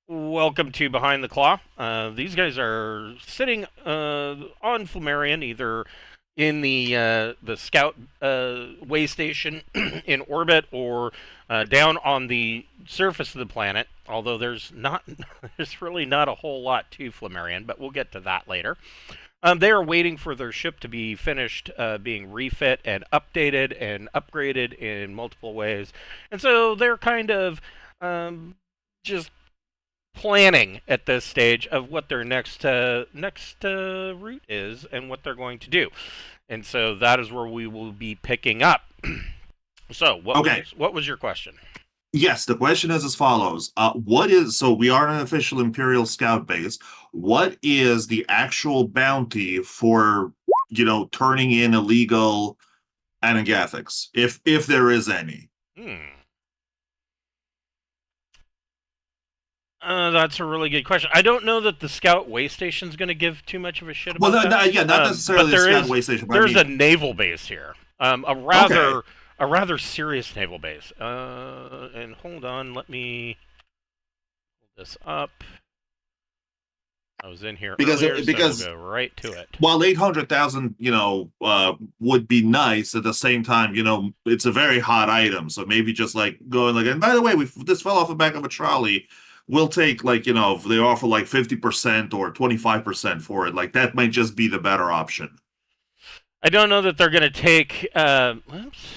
Welcome to Behind the Claw. These guys are sitting on Flammarion, either in the Scout way station in orbit, or down on the surface of the planet. Although there's really not a whole lot to Flammarion, but we'll get to that later. They are waiting for their ship to be finished being refit and updated and upgraded in multiple ways, and so they're kind of just planning at this stage of what their next route is and what they're going to do, and so that is where we will be picking up. So, Okay. what was your question? Yes, the question is as follows. So we are an official Imperial Scout base. What is the actual bounty for, turning in illegal Anagathics, if there is any? Hmm. That's a really good question. I don't know that the Scout way station is going to give too much of a shit Well, about that. yeah, not necessarily the Scout way station, but There's a naval base here. okay. A rather serious naval base. And hold on, let me pull this up. I was in here because earlier, because so we'll go right to it. while 800,000, would be nice, at the same time, it's a very hot item. So maybe just like going like, and by the way, this fell off the back of a trolley. We'll take, like, if they offer like 50% or 25% for it, like that might just be the better option. I don't know that they're going to take. Oops.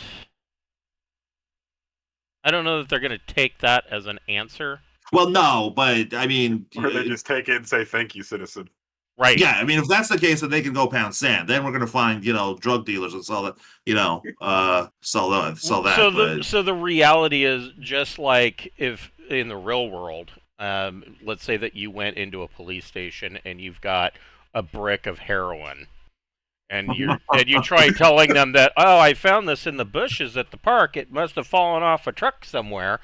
I don't know that they're going to take that as an answer. Well, no, but I mean, or they just take it and say thank you, citizen. Right. Yeah, I mean, if that's the case, then they can go pound sand. Then we're going to find, drug dealers and sell that, sell that. So the reality is, just like if in the real world, let's say that you went into a police station and you've got a brick of heroin, and you try telling them that, oh, I found this in the bushes at the park. It must have fallen off a truck somewhere.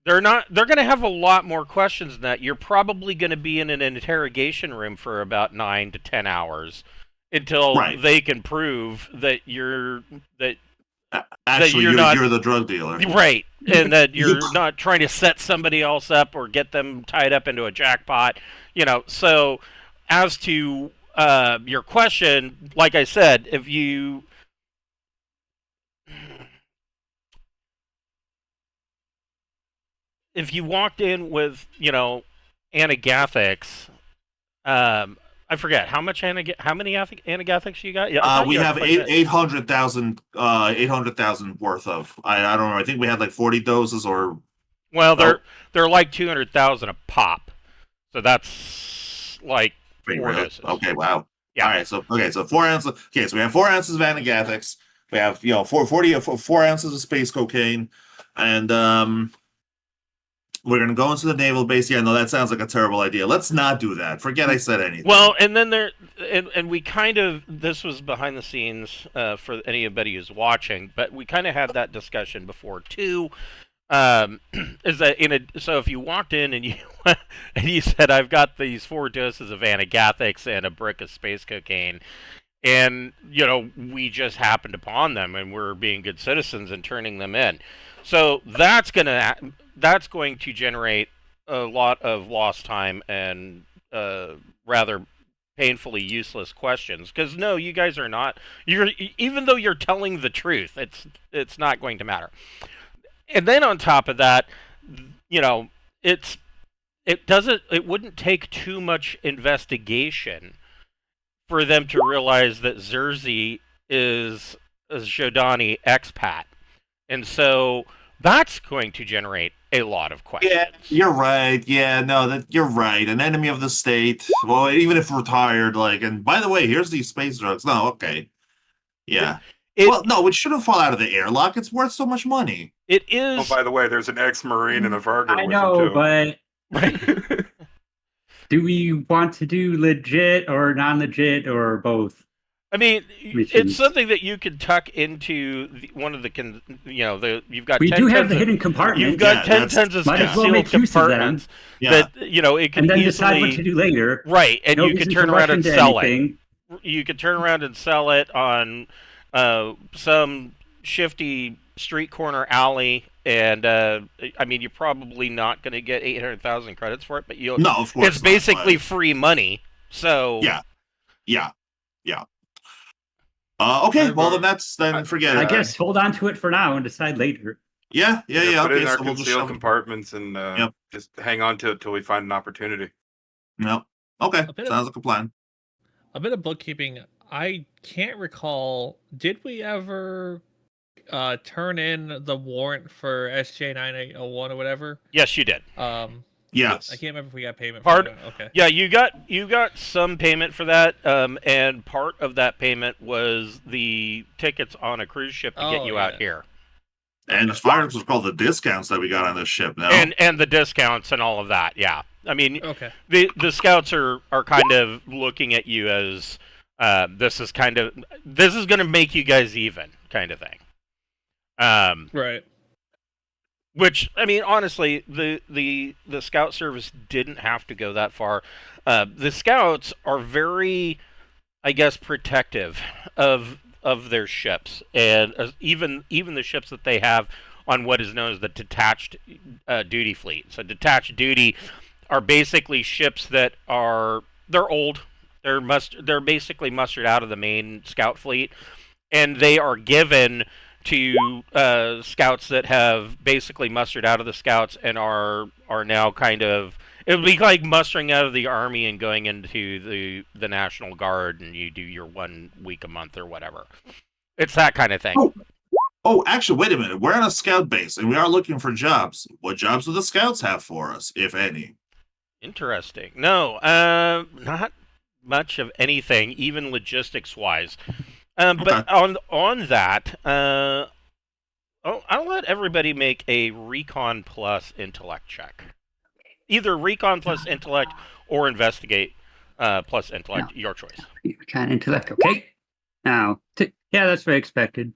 They're going to have a lot more questions than that. You're probably going to be in an interrogation room for about 9 to 10 hours until they can prove that you're the drug dealer, right, and that you're not trying to set somebody else up or get them tied up into a jackpot. So as to your question, like I said, if you walked in with, Anagathics, I forget how many Anagathics you got. Yeah, we have 800,000 worth of. I don't know. I think we had like 40 doses, or they're like 200,000 a pop, so that's like 4 doses. Okay, wow. Yeah. All right, so 4 ounces. Okay, so we have 4 ounces of Anagathics. We have 4 ounces of space cocaine, and we're going to go into the naval base. Yeah, no, that sounds like a terrible idea. Let's not do that. Forget I said anything. Well, and then and we kind of, this was behind the scenes for anybody who's watching, but we kind of had that discussion before too. Is that so if you walked in and you said, I've got these 4 doses of Anagathics and a brick of space cocaine, and we just happened upon them and we're being good citizens and turning them in. So that's going to generate a lot of lost time and rather painfully useless questions. Because no, you guys are not. Even though you're telling the truth, it's not going to matter. And then on top of that, it wouldn't take too much investigation for them to realize that Xerxes is a Jodani expat. And so that's going to generate a lot of questions. Yeah, you're right. Yeah, no, you're right. An enemy of the state. Well, even if retired, like, and by the way, here's these space drugs. No, okay. Yeah. Well, no, it shouldn't fall out of the airlock. It's worth so much money. It is. Oh, by the way, there's an ex-Marine and a Vargan. I know, but do we want to do legit or non-legit or both? I mean, it's something that you could tuck into one of the, you've got. We do have the hidden compartment. You've got 10 tons of concealed compartments that, it can and then easily decide what to do later. Right, and you can turn around and sell it. You could turn around and sell it on some shifty street corner alley and I mean, you're probably not going to get 800,000 credits for it, but you'll. No, of course It's not, basically but- free money. So Yeah. Okay, well then forget it. I guess hold on to it for now and decide later. Yeah. Put it Okay, in our so we'll just concealed shove it. compartments and Yep. just hang on to it till we find an opportunity. No. Okay, A bit of- sounds like a plan. A bit of bookkeeping. I can't recall. Did we ever turn in the warrant for SJ 9801 or whatever? yes, you did. Yes. I can't remember if we got payment. Part- for it. Okay. Yeah, you got some payment for that, and part of that payment was the tickets on a cruise ship to get Oh, you out yeah. here, And as far as what's called the discounts that we got on this ship now. and the discounts and all of that. Yeah, I mean, Okay. the scouts are kind of looking at you as this is going to make you guys even kind of thing. Right. Which, I mean, honestly, the scout service didn't have to go that far. The scouts are very, I guess, protective of their ships, and even the ships that they have on what is known as the detached duty fleet. So detached duty are basically ships that they're old. They're basically mustered out of the main scout fleet, and they are given to scouts that have basically mustered out of the scouts and are now kind of, it would be like mustering out of the army and going into the National Guard, and you do your 1 week a month or whatever. It's that kind of thing. Oh, actually, wait a minute. We're on a scout base and we are looking for jobs. What jobs do the scouts have for us, if any? Interesting. No, not much of anything, even logistics wise. But on that, I'll let everybody make a Recon plus intellect check. Either Recon plus intellect or Investigate plus intellect, your choice. Kind of intellect. Okay. Now, yeah, that's what I expected.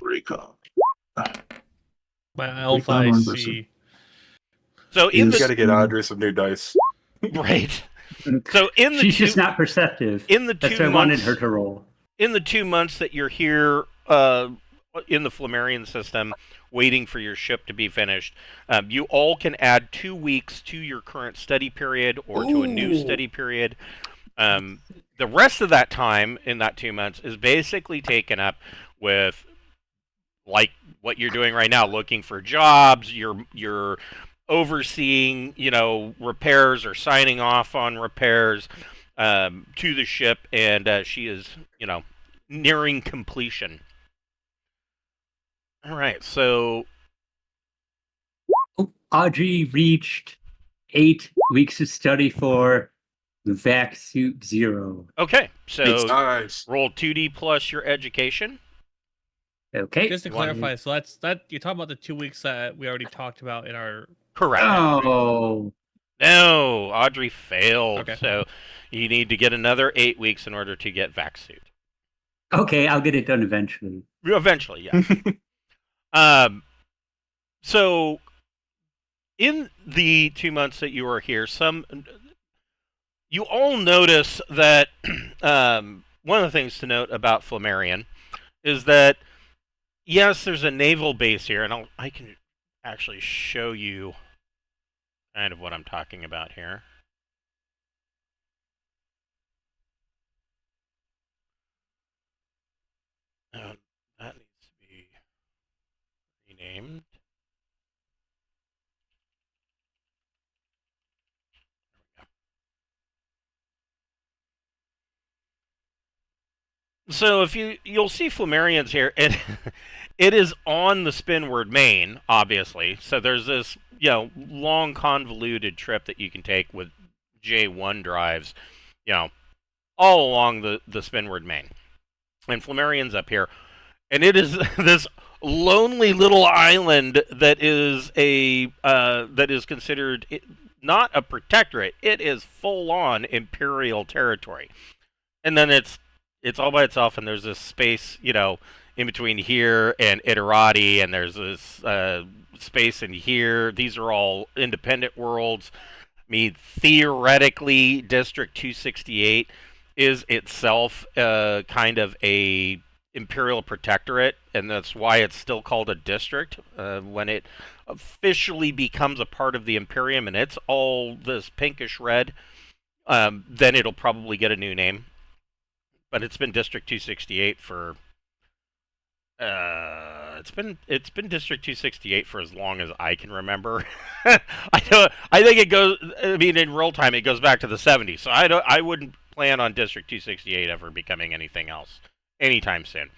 Recon. My alpha found I one see. So in You the got to get Audrey some new dice. right. So in the She's two, just not perceptive. in the That's 2 what I wanted months her to roll. in the 2 months that you're here in the Flammarian system, waiting for your ship to be finished, you all can add 2 weeks to your current study period or to a new study period. The rest of that time in that 2 months is basically taken up with, like what you're doing right now, looking for jobs. You're overseeing, repairs or signing off on repairs to the ship, and she is, nearing completion. All right, so Audrey reached 8 weeks of study for Vac Suit 0. okay, so Nice. roll 2d plus your education. Okay. Just to clarify, so that you're talking about the 2 weeks that we already talked about in our. Correct. Oh. No, Audrey failed. Okay. So you need to get another 8 weeks in order to get vac suit. Okay, I'll get it done eventually. Eventually, yeah. So in the 2 months that you were here, you all notice that one of the things to note about Flammarian is that yes, there's a naval base here, and I can actually show you kind of what I'm talking about here. That needs to be renamed. So if you'll see Flammarians here, it is on the Spinward Main, obviously. So there's this, long convoluted trip that you can take with J1 drives, all along the Spinward Main. And Flammarian's up here. And it is this lonely little island that is considered not a protectorate. It is full-on Imperial territory. And then it's all by itself, and there's this space, in between here and Iterati, and there's this space in here. These are all independent worlds. I mean, theoretically, District 268 is itself kind of a imperial protectorate, and that's why it's still called a district. When it officially becomes a part of the Imperium and it's all this pinkish red, then it'll probably get a new name. But it's been District 268 for it's been District 268 for as long as I can remember. I think it goes. I mean, in real time, it goes back to the 70s. So I wouldn't plan on District 268 ever becoming anything else anytime soon.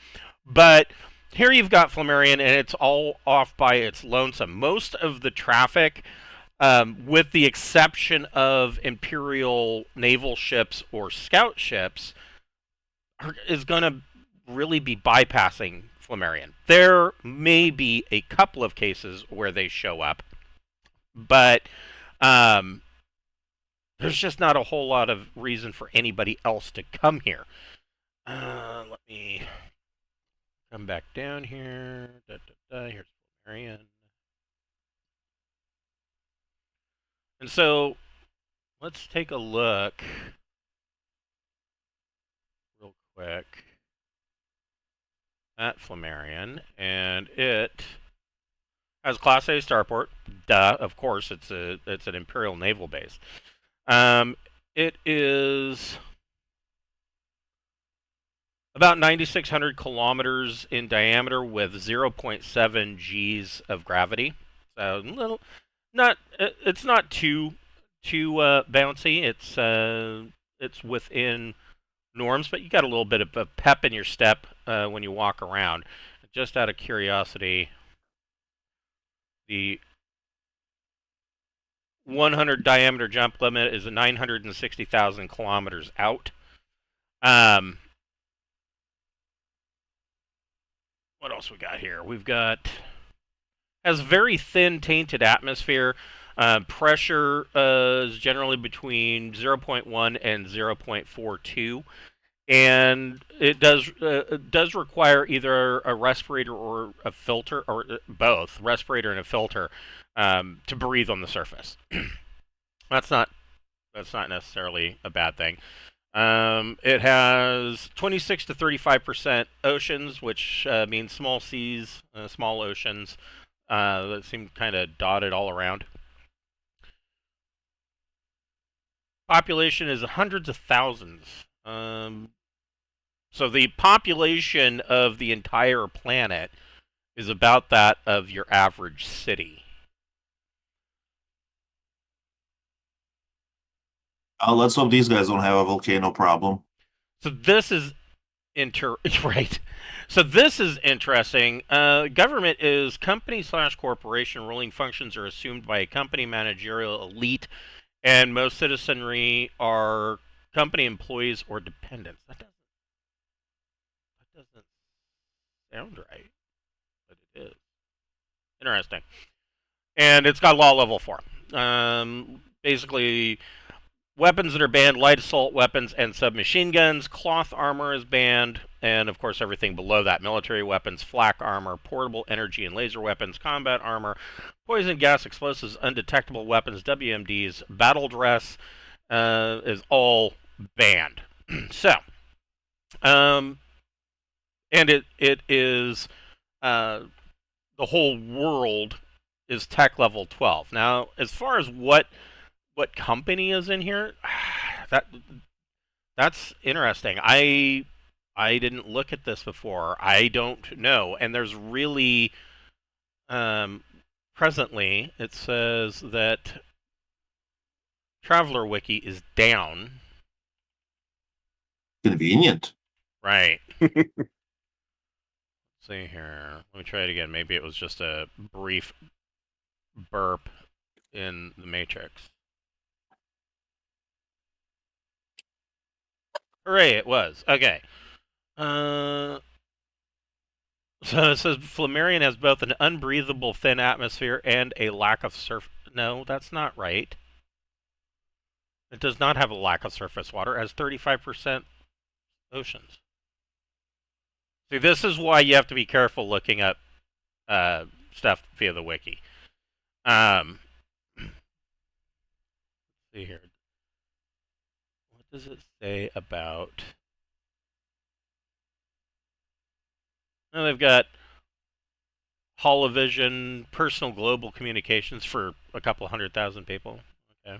But here you've got Flammarion, and it's all off by its lonesome. Most of the traffic, with the exception of Imperial naval ships or scout ships, is going to really be bypassing Flammarion. There may be a couple of cases where they show up, but there's just not a whole lot of reason for anybody else to come here. Let me come back down here. Here's Flammarion. And so let's take a look real quick at Flammarion, and it has Class A starport. Duh, of course, it's an Imperial naval base. It is about 9,600 kilometers in diameter with 0.7 G's of gravity. So it's not too bouncy. It's within norms, but you got a little bit of a pep in your step when you walk around. Just out of curiosity, the 100 diameter jump limit is 960,000 kilometers out. What else we got here? We've got has very thin tainted atmosphere. Pressure is generally between 0.1 and 0.42. And it does require either a respirator or a filter, or both, respirator and a filter, to breathe on the surface. That's not necessarily a bad thing. It has 26 to 35% oceans, which means small seas, small oceans that seem kind of dotted all around. Population is hundreds of thousands. So the population of the entire planet is about that of your average city. Let's hope these guys don't have a volcano problem. So this is right. So this is interesting. Government is company/corporation. Ruling functions are assumed by a company managerial elite, and most citizenry are company employees or dependents. That doesn't sound right, but it is. Interesting. And it's got law level 4. Basically, weapons that are banned: light assault weapons and submachine guns. Cloth armor is banned, and of course everything below that: military weapons, flak armor, portable energy and laser weapons, combat armor, poison gas, explosives, undetectable weapons, WMDs, battle dress is all banned. So, and it is the whole world is tech level 12. Now, as far as what company is in here, that's interesting. I didn't look at this before. I don't know. And there's really presently it says that Traveler Wiki is down. Convenient. Right. Let's see here. Let me try it again. Maybe it was just a brief burp in the Matrix. Hooray, it was. Okay. So it says Flammarion has both an unbreathable thin atmosphere and a lack of No, that's not right. It does not have a lack of surface water. It has 35% oceans. See, this is why you have to be careful looking up stuff via the wiki. See here. What does it say about And they've got Holovision, personal global communications for a couple 100,000 people. Okay.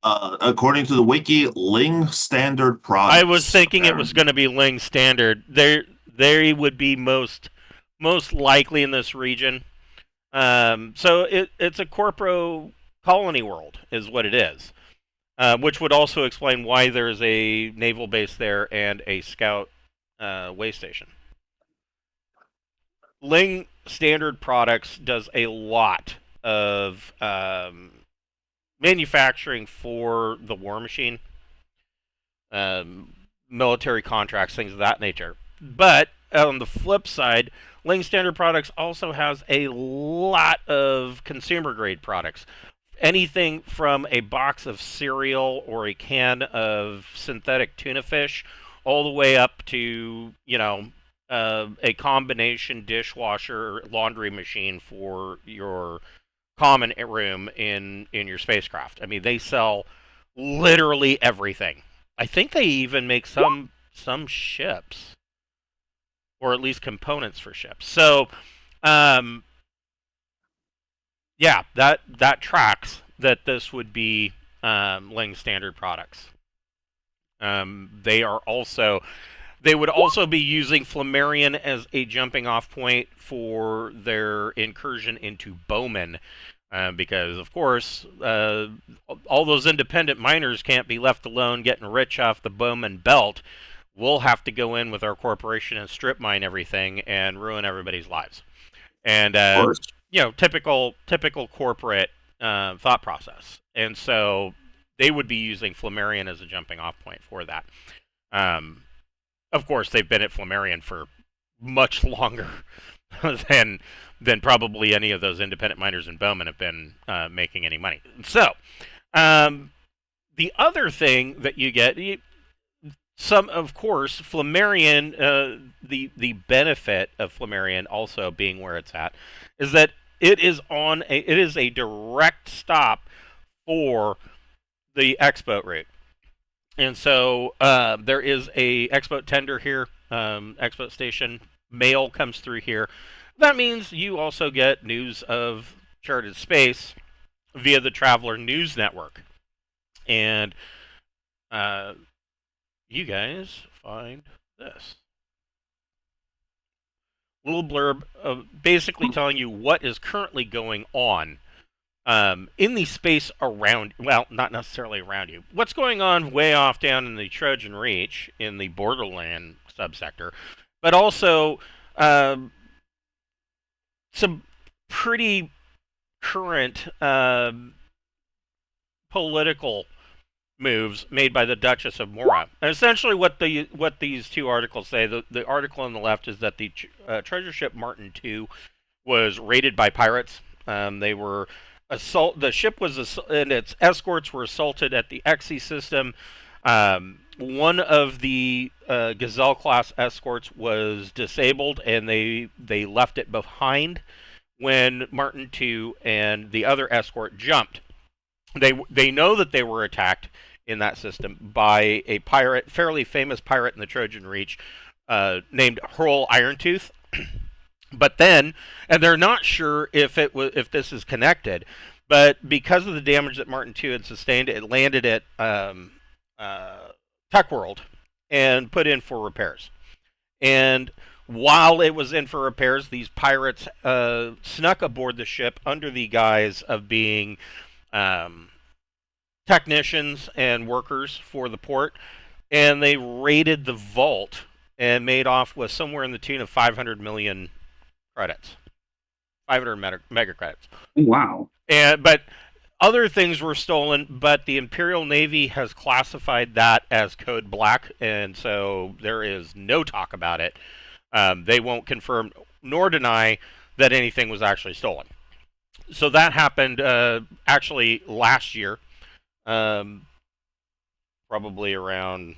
According to the wiki, Ling standard products. I was thinking it was going to be Ling standard. They would be most likely in this region. So it's a corporo colony world, is what it is. Which would also explain why there's a naval base there and a scout way station. Ling Standard Products does a lot of manufacturing for the War Machine, military contracts, things of that nature. But on the flip side, Ling Standard Products also has a lot of consumer grade products. Anything from a box of cereal or a can of synthetic tuna fish all the way up to, a combination dishwasher laundry machine for your common room in your spacecraft. I mean, they sell literally everything. I think they even make some ships, or at least components for ships. So, yeah, that tracks that this would be Ling Standard Products. They would also be using Flammarion as a jumping off point for their incursion into Bowman. Because, of course, all those independent miners can't be left alone getting rich off the Bowman belt. We'll have to go in with our corporation and strip mine everything and ruin everybody's lives. And, typical corporate thought process. And so they would be using Flammarion as a jumping off point for that. Of course, they've been at Flammarion for much longer than probably any of those independent miners in Bowman have been making any money. So, the other thing that you get, of course, Flammarion, the benefit of Flammarion also being where it's at, is that it is a direct stop for the X-Boat route. And so there is a X-Boat tender here, X-Boat station. Mail comes through here. That means you also get news of charted space via the Traveler News Network. And you guys find this little blurb basically telling you what is currently going on in the space around, well, not necessarily around you. What's going on way off down in the Trojan Reach in the Borderland subsector, but also some pretty current political moves made by the Duchess of Mora. And essentially what these two articles say, the article on the left is that the treasure ship Martin II was raided by pirates. They were the ship was and its escorts were assaulted at the XC system. One of the Gazelle class escorts was disabled, and they left it behind when Martin II and the other escort jumped. They know that they were attacked in that system by a pirate, fairly famous pirate in the Trojan Reach, named Hurl Irontooth. But then, and they're not sure if this is connected, but because of the damage that Martin II had sustained, it landed at Tech World and put in for repairs. And while it was in for repairs, these pirates snuck aboard the ship under the guise of being technicians and workers for the port, and they raided the vault and made off with somewhere in the tune of 500 million credits, 500 mega credits. Wow. But other things were stolen, but the Imperial Navy has classified that as Code Black, and so there is no talk about it. They won't confirm nor deny that anything was actually stolen. So that happened actually last year, probably around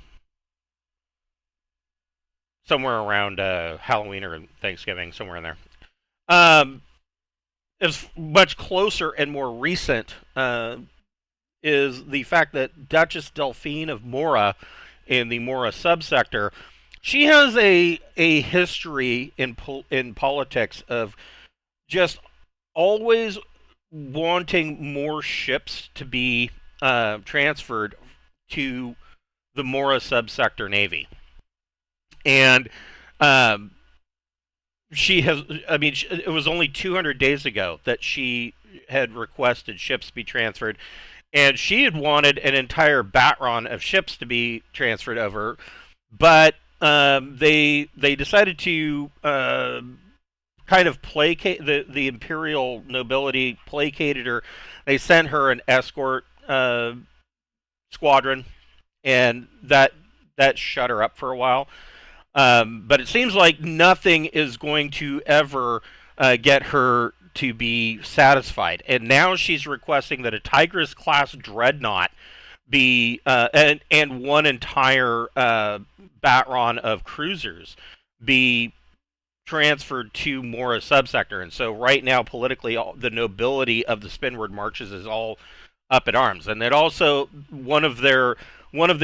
somewhere around Halloween or Thanksgiving, somewhere in there. Is much closer and more recent is the fact that Duchess Delphine of Mora in the Mora subsector, she has a history in politics of just always wanting more ships to be transferred to the Mora subsector navy, and um, she has. I mean, it was only 200 days ago that she had requested ships be transferred, and she had wanted an entire battalion of ships to be transferred over, but they decided to kind of placate the imperial nobility, placated her. They sent her an escort squadron, and that shut her up for a while. But it seems like nothing is going to ever get her to be satisfied. And now she's requesting that a Tigris class dreadnought be and one entire battalion of cruisers be transferred to Mora subsector. And so right now, politically, the nobility of the Spinward Marches is all up in arms. And that also one of the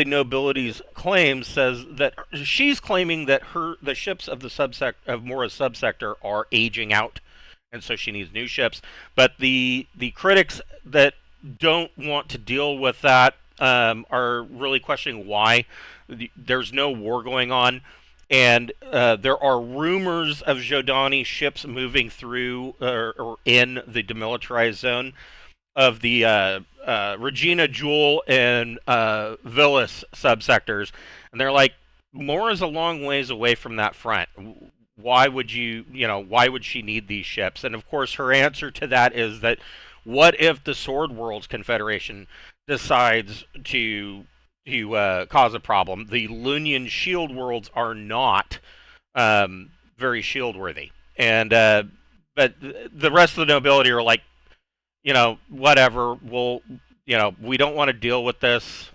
nobility's claims says that she's claiming that the ships of of Mora's subsector are aging out, and so she needs new ships. But the critics that don't want to deal with that are really questioning why. There's no war going on, and there are rumors of Jodani ships moving through or in the demilitarized zone of the Regina, Jewel, and Villas subsectors, and they're like, Mora's a long ways away from that front. Why would why would she need these ships? And of course, her answer to that is that what if the Sword Worlds Confederation decides to cause a problem? The Lunian Shield Worlds are not very shield worthy, and but the rest of the nobility are like, whatever. We don't want to deal with this.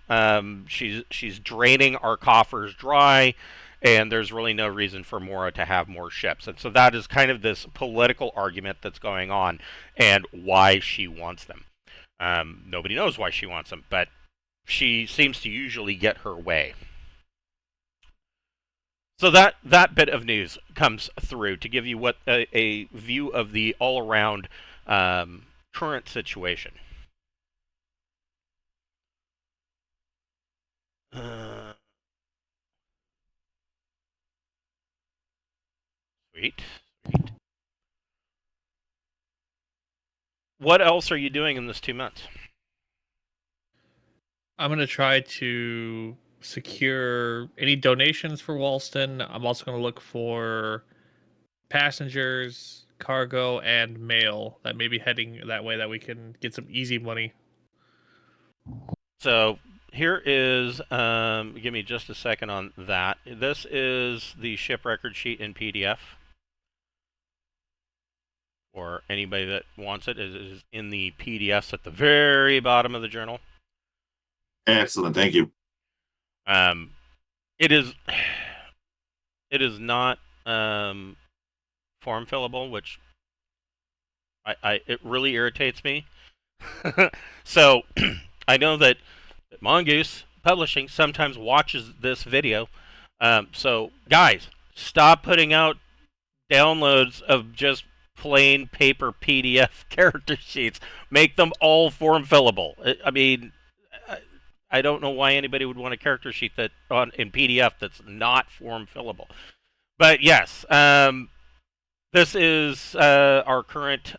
She's draining our coffers dry, and there's really no reason for Mora to have more ships. And so that is kind of this political argument that's going on, and why she wants them. Nobody knows why she wants them, but she seems to usually get her way. So that bit of news comes through to give you what a view of the all-around current situation. Sweet. What else are you doing in this 2 months? I'm going to try to secure any donations for Walston. I'm also going to look for passengers, cargo, and mail that may be heading that way that we can get some easy money. So here is, give me just a second on that. This is the ship record sheet in PDF. Or anybody that wants it, is in the PDFs at the very bottom of the journal. Excellent, thank you. It is not form fillable, which it really irritates me. So I know that Mongoose Publishing sometimes watches this video. So guys, stop putting out downloads of just plain paper PDF character sheets. Make them all form fillable. I mean, I don't know why anybody would want a character sheet in PDF that's not form fillable. But yes, this is our current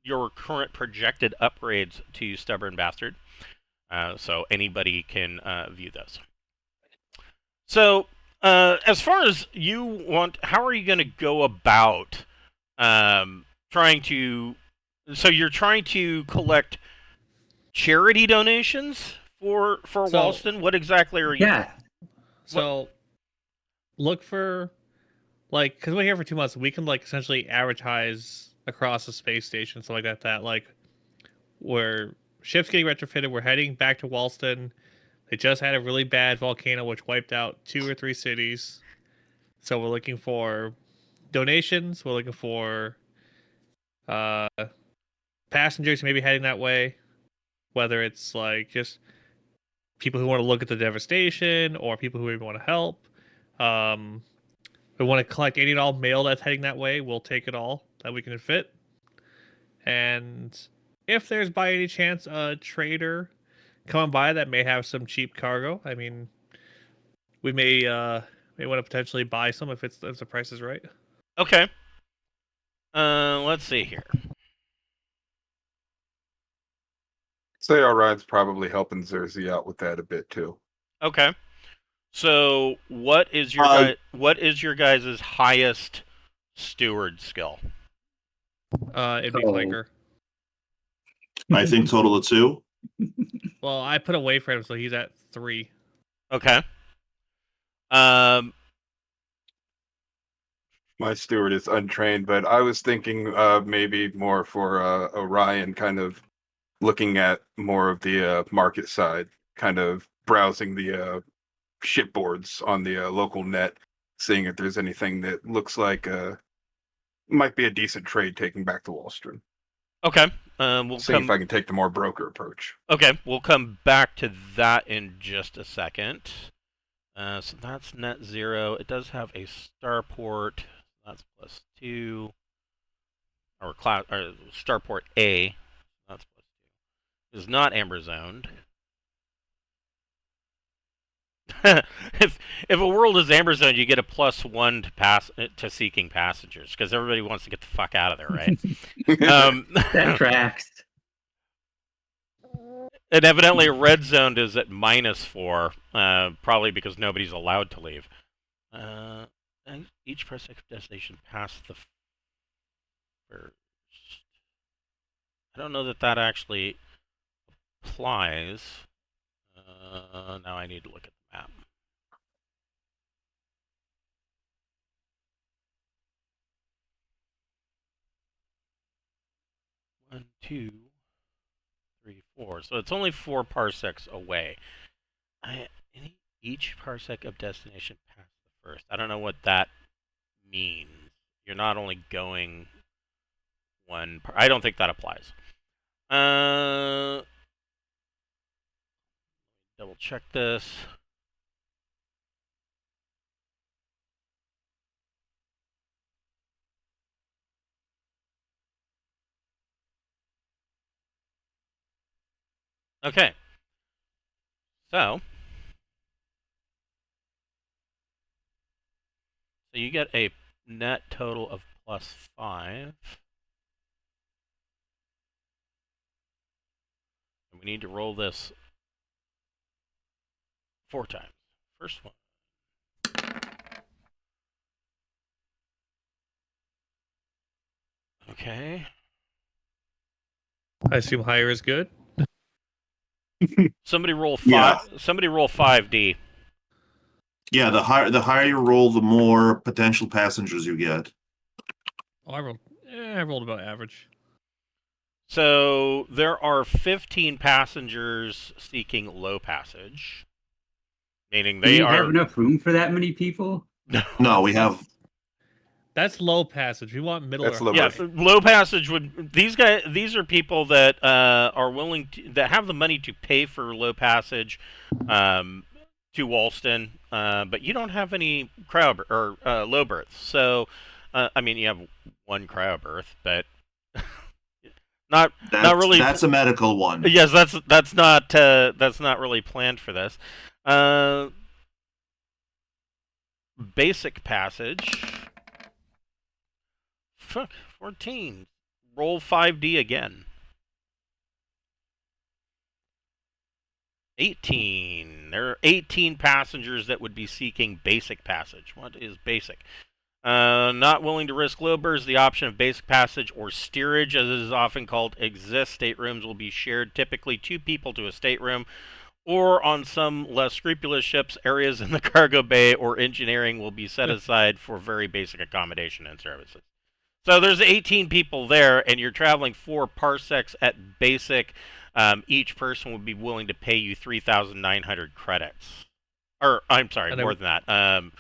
your current projected upgrades to Stubborn Bastard. So anybody can view those. So as far as how are you going to go about trying to? So you're trying to collect charity donations for Walston. What exactly are you? Yeah. So look for, because we're here for 2 months, we can essentially advertise across the space station, stuff like that. Where ships getting retrofitted, we're heading back to Walston. They just had a really bad volcano which wiped out 2 or 3 cities. So we're looking for donations. We're looking for passengers maybe heading that way. Whether it's just people who want to look at the devastation or people who even want to help. We want to collect any and all mail that's heading that way. We'll take it all that we can fit. And if there's by any chance a trader coming by that may have some cheap cargo, I mean, we may want to potentially buy some if the price is right. Okay. Let's see here. Say Orion's probably helping Zerzy out with that a bit too. Okay. So, what is your guys' highest steward skill? It'd be Oh. flanker. I think total of 2. Well, I put away for him, so he's at 3. Okay. My steward is untrained, but I was thinking maybe more for Orion, kind of looking at more of the market side, kind of browsing the shipboards on the local net, seeing if there's anything that looks like might be a decent trade taking back to Walston. Okay. We'll Seeing come. if I can take the more broker approach. Okay, we'll come back to that in just a second. So that's net 0. It does have a starport. That's +2. Or starport A. That's +2. Is not amber zoned. if a world is amber zoned, you get a +1 to seeking passengers because everybody wants to get the fuck out of there, right? That tracks. And evidently, red zoned is at -4, probably because nobody's allowed to leave. And each parsec of destination past the first. I don't know that actually applies. Now I need to look at the map. One, 2, 3, 4. So it's only 4 parsecs away. Each parsec of destination past the first. I don't know what that means. You're not only going one. I don't think that applies. Double check this. Okay. So you get a net total of +5. And we need to roll this 4 times. First one. Okay. I assume higher is good. Somebody roll 5. Yeah. Somebody roll 5D. Yeah, the higher you roll, the more potential passengers you get. Oh, I rolled about average. So there are 15 passengers seeking low passage, meaning Do they you are. have enough room for that many people? No, we have. That's low passage. We want middle. That's or low Yeah, passage. low passage would. These are people that are willing to, that have the money to pay for low passage, to Walston, but you don't have any low berths. So, I mean, you have 1 cryo berth, but not really. That's a medical one. Yes, that's not really planned for this. Basic passage. Fuck, 14. Roll 5D again. 18. There are 18 passengers that would be seeking basic passage. What is basic? Not willing to risk low berths. The option of basic passage or steerage, as it is often called, exists. Staterooms will be shared, typically 2 people to a stateroom, or on some less scrupulous ships, areas in the cargo bay or engineering will be set aside for very basic accommodation and services. So there's 18 people there, and you're traveling 4 parsecs at basic. Each person would be willing to pay you 3,900 credits. Or, I'm sorry, more than that.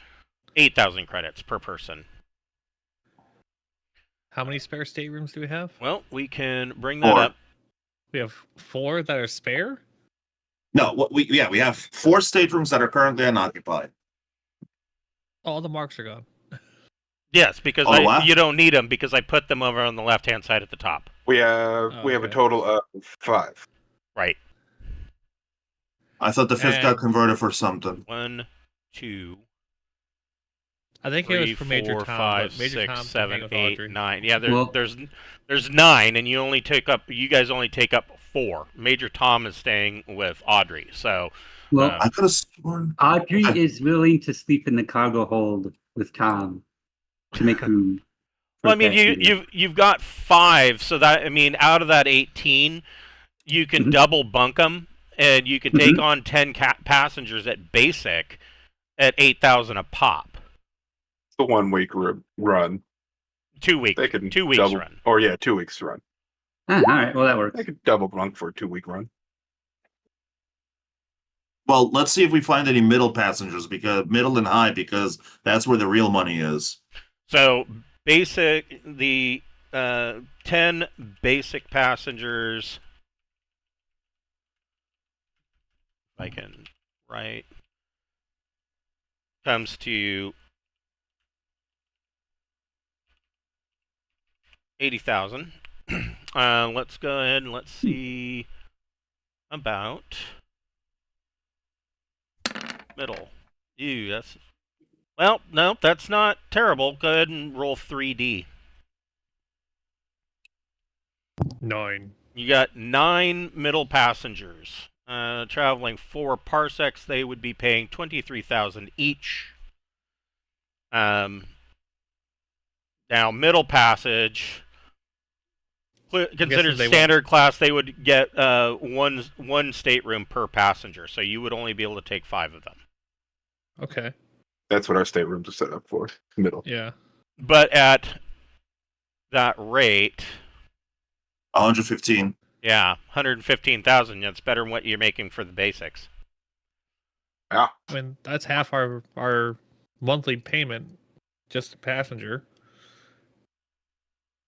8,000 credits per person. How many spare staterooms do we have? Well, we can bring that 4. up. We have 4 that are spare. No, we have 4 staterooms that are currently unoccupied. All the marks are gone. Yes, because Oh, wow. you don't need them because I put them over on the left-hand side at the top. We have a okay. total of 5. Right. I thought the 5th got And- converted for something. 1, 2, I think it 3, was for Major 4, Tom, 5, but Major 6, Tom can 7, hang with 8, Audrey. 9. Yeah, Well- there's 9, and you guys only take up 4. Major Tom is staying with Audrey, so Well, I could have sworn. Audrey Okay. is willing to sleep in the cargo hold with Tom to make room. well, I mean, passengers. you've got 5, so that I mean, out of that 18, you can Mhm. double bunk them, and you can take Mhm. on 10 passengers at basic at 8,000 a pop. The 1 week run. 2 week, They could 2 weeks double, run. or yeah, 2 weeks run. All right, well that works. They could double bunk for a 2 week run. Well, let's see if we find any middle passengers, because middle and high, because that's where the real money is. So basic, the 10 basic passengers. If I can write, comes to 80,000. Let's go ahead and let's see about middle. Ew, that's well, no, that's not terrible. Go ahead and roll 3D. 9. You got 9 middle passengers traveling 4 parsecs. They would be paying 23,000 each. Now middle passage, considered they standard class, they would get one stateroom per passenger. So you would only be able to take 5 of them. Okay. That's what our staterooms are set up for. Middle. Yeah. But at that rate, 115. yeah, 115,000. That's better than what you're making for the basics. Yeah. I mean, that's half our monthly payment, just a passenger.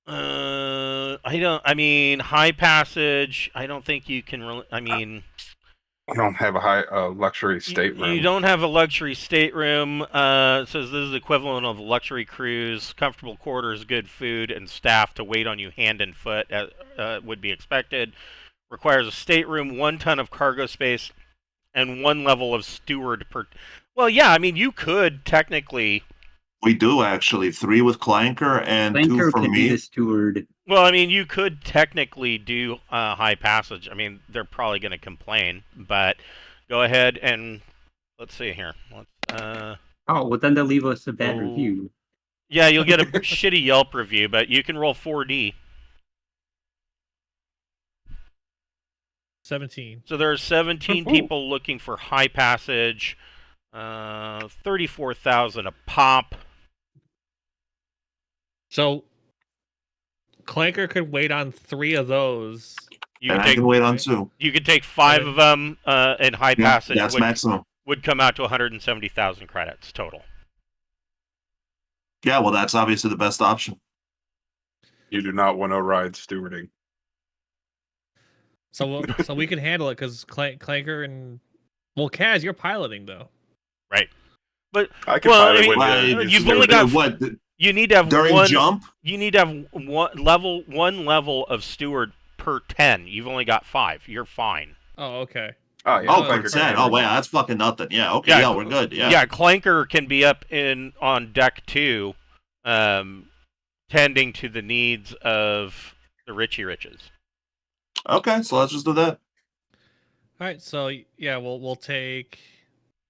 I mean, high passage. I don't think you can really. I mean, We don't have a high luxury stateroom. you don't have a luxury stateroom. It says this is the equivalent of a luxury cruise. Comfortable quarters, good food, and staff to wait on you hand and foot would be expected. Requires a stateroom, 1 ton of cargo space, and 1 level of steward per. Well, yeah. I mean, you could technically. We do actually 3 with Clanker and 2 Clanker for could be me. the steward. Well, I mean, you could technically do high passage. I mean, they're probably going to complain, but go ahead and let's see here. Oh, well then they'll leave us a bad Oh. review. Yeah, you'll get a shitty Yelp review, but you can roll 4D. 17. So there are 17 people looking for high passage, 34,000 a pop. So Clanker could wait on 3 of those. You And can I take can wait on 2. you can take 5 of them in high Yeah, passage. that's maximum. Would come out to 170,000 credits total. Yeah, well, that's obviously the best option. You do not want to ride stewarding. So we can handle it because Clanker and Kaz, you're piloting though. Right. But I can Well, I pilot mean, when Well, you've only got what you need to have during one. jump? You need to have one level of steward per 10. You've only got 5. You're fine. Oh, okay. Oh, yeah. Oh, Clanker per can 10. handle Oh, it. wow, that's fucking nothing. Yeah, okay, Yeah, yeah, we're good. Yeah. Yeah, Clanker can be up on deck 2, tending to the needs of the Richie Riches. Okay, so let's just do that. All right. So yeah, we'll take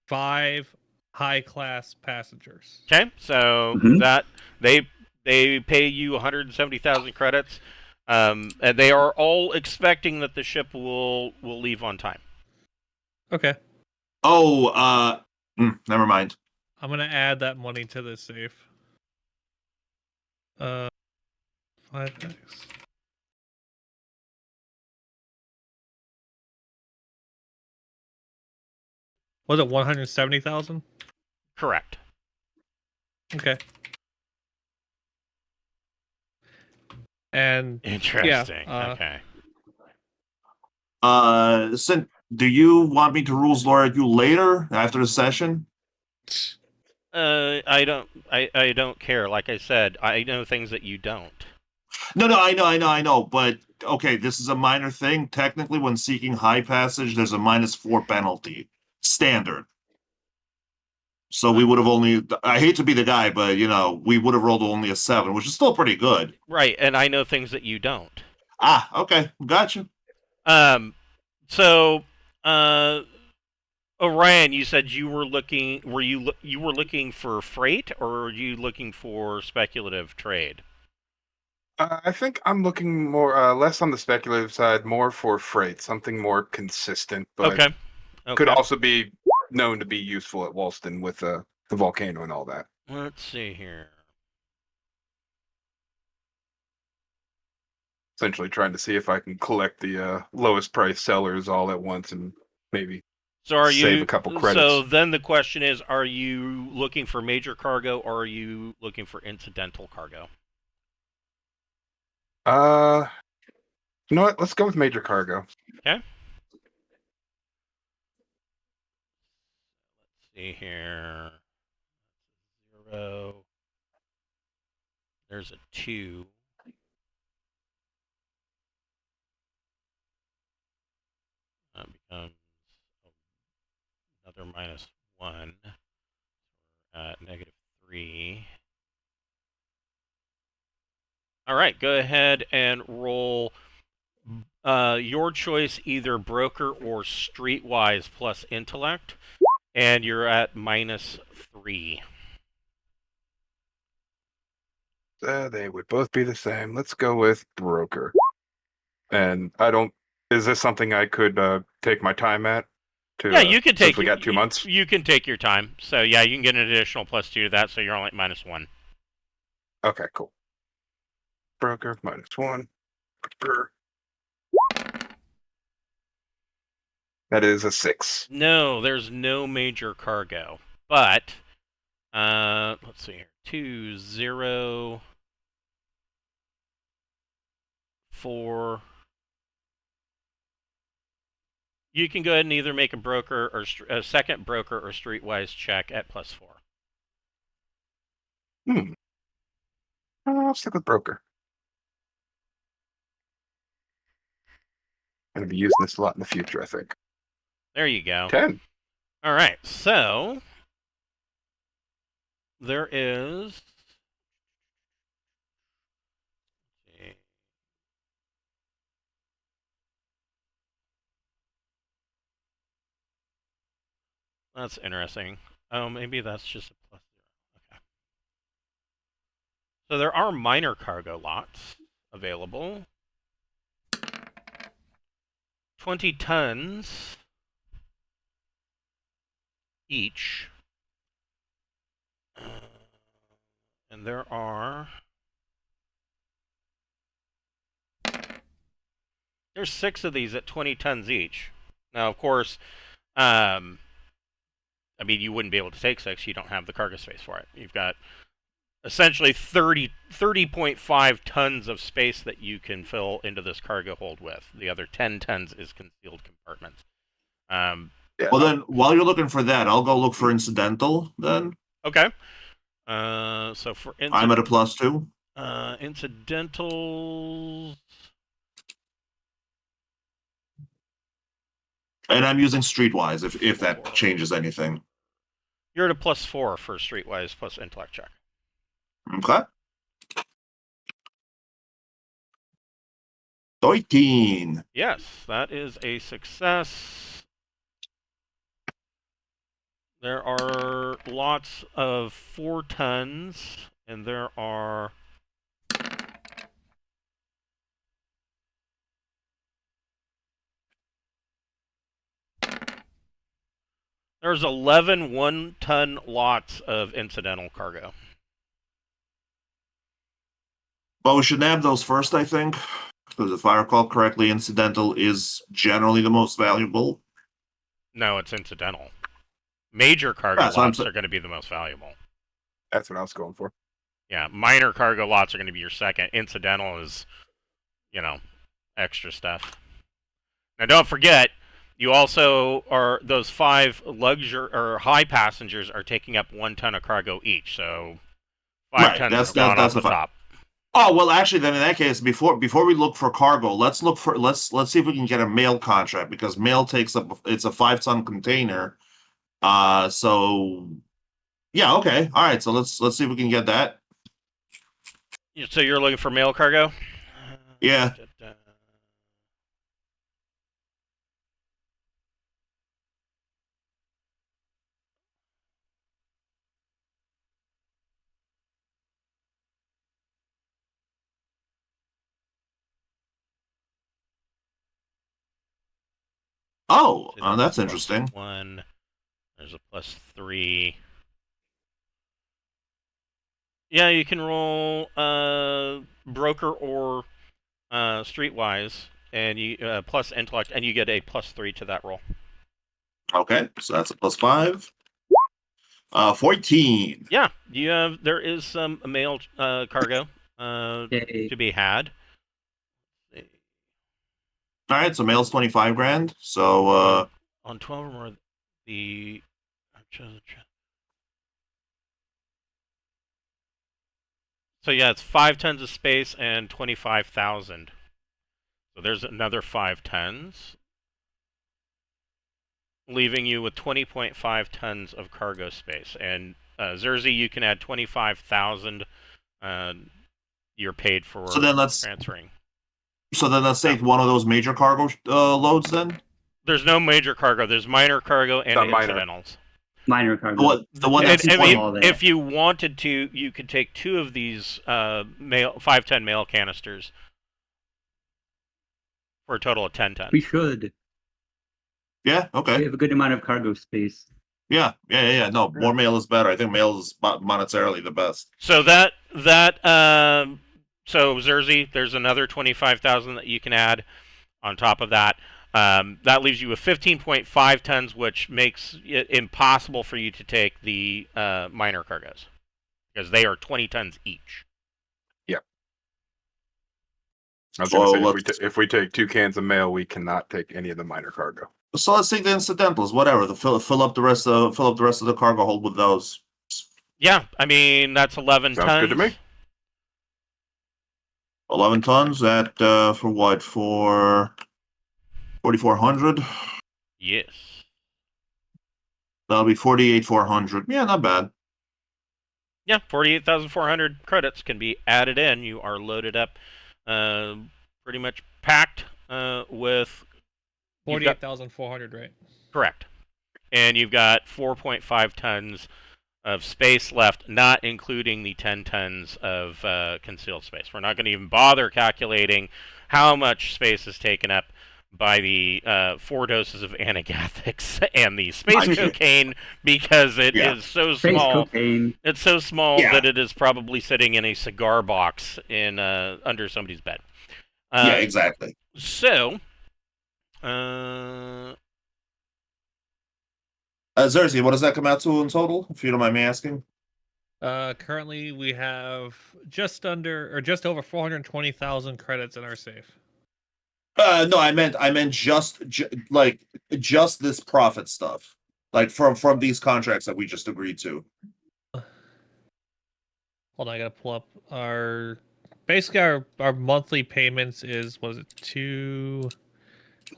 5 high class passengers. Okay, so Mhm. that they pay you 170,000 credits, and they are all expecting that the ship will leave on time. Okay. Oh, never mind. I'm gonna add that money to the safe. 5x. Was it 170,000? Correct. Okay. And Interesting. uh, Okay. Since do you want me to rules lawyer you later after the session? I don't care. Like I said, I know things that you don't. No, I know. But okay, this is a minor thing. Technically, when seeking high passage, there's a -4 penalty standard. So we would have only. I hate to be the guy, but we would have rolled only a 7, which is still pretty good. Right, and I know things that you don't. Ah, okay, gotcha. So, Orion, you said you were looking. You were looking for freight, or were you looking for speculative trade? I think I'm looking more less on the speculative side, more for freight, something more consistent, but Okay. could also be known to be useful at Walston with the volcano and all that. Let's see here. Essentially trying to see if I can collect the lowest price sellers all at once and maybe So are save you? a couple credits. So then the question is: are you looking for major cargo, or are you looking for incidental cargo? You know what? Let's go with major cargo. Okay. Let's see here. 0. There's a 2. That becomes another -1. At -3. All right, go ahead and roll your choice, either broker or streetwise plus intellect, and you're at -3. They would both be the same. Let's go with broker. And I don't. Is this something I could take my time at? Yeah, you can take. We got 2 months. You can take your time. So yeah, you can get an additional +2 to that. So you're only at -1. Okay, cool. Broker -1. Broker. That is a 6. No, there's no major cargo. But let's see here. 2, 0, 4. You can go ahead and either make a broker or a second broker or streetwise check at +4. I'll stick with broker. I'm going to be using this a lot in the future, I think. There you go. 10. All right, so there is. That's interesting. Oh, maybe that's just a +0. Okay. So there are minor cargo lots available. 20 tons each. And there's 6 of these at 20 tons each. Now, of course, I mean, you wouldn't be able to take 6. You don't have the cargo space for it. You've got essentially 30.5 tons of space that you can fill into this cargo hold with. The other 10 tons is concealed compartments. Yeah. Well, then, while you're looking for that, I'll go look for incidental. Then Okay. So for I'm at a +2. Incidentals. And I'm using streetwise if that changes anything. You're at a +4 for streetwise plus intellect check. Okay. 13. Yes, that is a success. There are lots of 4 tons, and there are there's 11 1-ton lots of incidental cargo. But we should nab those first, I think. Because if I recall correctly, incidental is generally the most valuable. No, it's incidental. Major cargo Yeah, so lots are going to be the most valuable. That's what I was going for. Yeah, minor cargo lots are going to be your second. Incidental is, extra stuff. Now, don't forget, You also are those 5 luxury or high passengers are taking up 1 ton of cargo each, so 5 Right. tons That's have gone off the the top. Oh well, actually, then in that case, before we look for cargo, let's see if we can get a mail contract because mail takes up it's a 5 ton container. So yeah, okay, all right. So let's see if we can get that. So you're looking for mail cargo? Yeah. Oh, that's interesting. +1. There's a +3. Yeah, you can roll broker or streetwise, and you plus intellect, and you get a +3 to that roll. Okay, so that's a +5. 14. Yeah, there is some mail cargo to be had. All right, so mail's 25 grand. So on 12 or more, the so yeah, it's 5 tons of space and 25,000. So there's another 5 tons, leaving you with 20.5 tons of cargo space. And Zerzy, you can add 25,000. You're paid for transferring. So then let's take one of those major cargo loads then. There's no major cargo. There's minor cargo and incidentals. Minor cargo. The one that's if you wanted to, you could take 2 of these 5-ton mail canisters for a total of 10 tons. We should. Yeah. Okay. We have a good amount of cargo space. Yeah. No, more mail is better. I think mail is monetarily the best. So so Zerzy, there's another 25,000 that you can add on top of that. That leaves you with 15.5 tons, which makes it impossible for you to take the minor cargoes because they are 20 tons each. Yeah. I was going to say, if we take 2 cans of mail, we cannot take any of the minor cargo. So let's take the incidentals, whatever. Fill up the rest of the cargo hold with those. Yeah, I mean that's 11 tons. Sounds good to me. 11 tons at for what? For 4,400. Yes. That'll be 48,400. Yeah, not bad. Yeah, 48,400 credits can be added in. You are loaded up, pretty much packed with 48,400, right? Correct. And you've got 4.5 tons of space left, not including the 10 tons of concealed space. We're not going to even bother calculating how much space is taken up by the 4 doses of anagathics and the space cocaine because it is so small. It's so small that it is probably sitting in a cigar box in under somebody's bed. Yeah, exactly. So, Zerzy, what does that come out to in total, if you don't mind me asking? Currently, we have just over 420,000 credits in our safe. No, I meant just this profit stuff, like from these contracts that we just agreed to. Hold on, I gotta pull up our monthly payments is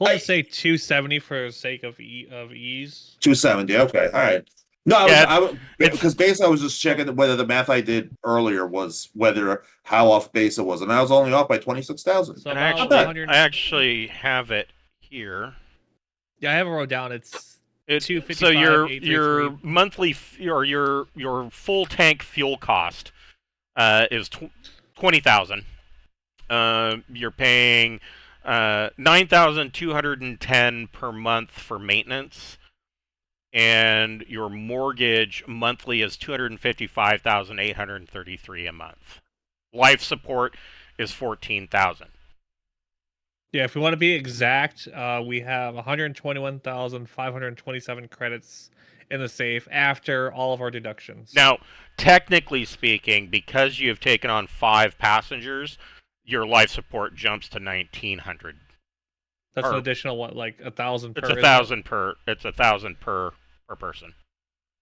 let's say 270 for the sake of ease. 270. Okay, all right. No, because basically I was just checking whether the math I did earlier was how off base it was, and I was only off by 26,000. So I actually have it here. Yeah, I have it wrote down. It's 255. So your monthly or your full tank fuel cost is 20,000. You're paying 9,210 per month for maintenance. And your mortgage monthly is 255,833 a month. Life support is 14,000. Yeah, if we want to be exact, we have 121,527 credits in the safe after all of our deductions. Now, technically speaking, because you have taken on 5 passengers, your life support jumps to 1,900. That's an Or- additional what, like 1,000 per. It's isn't it? 1,000 per. It's 1,000 per person.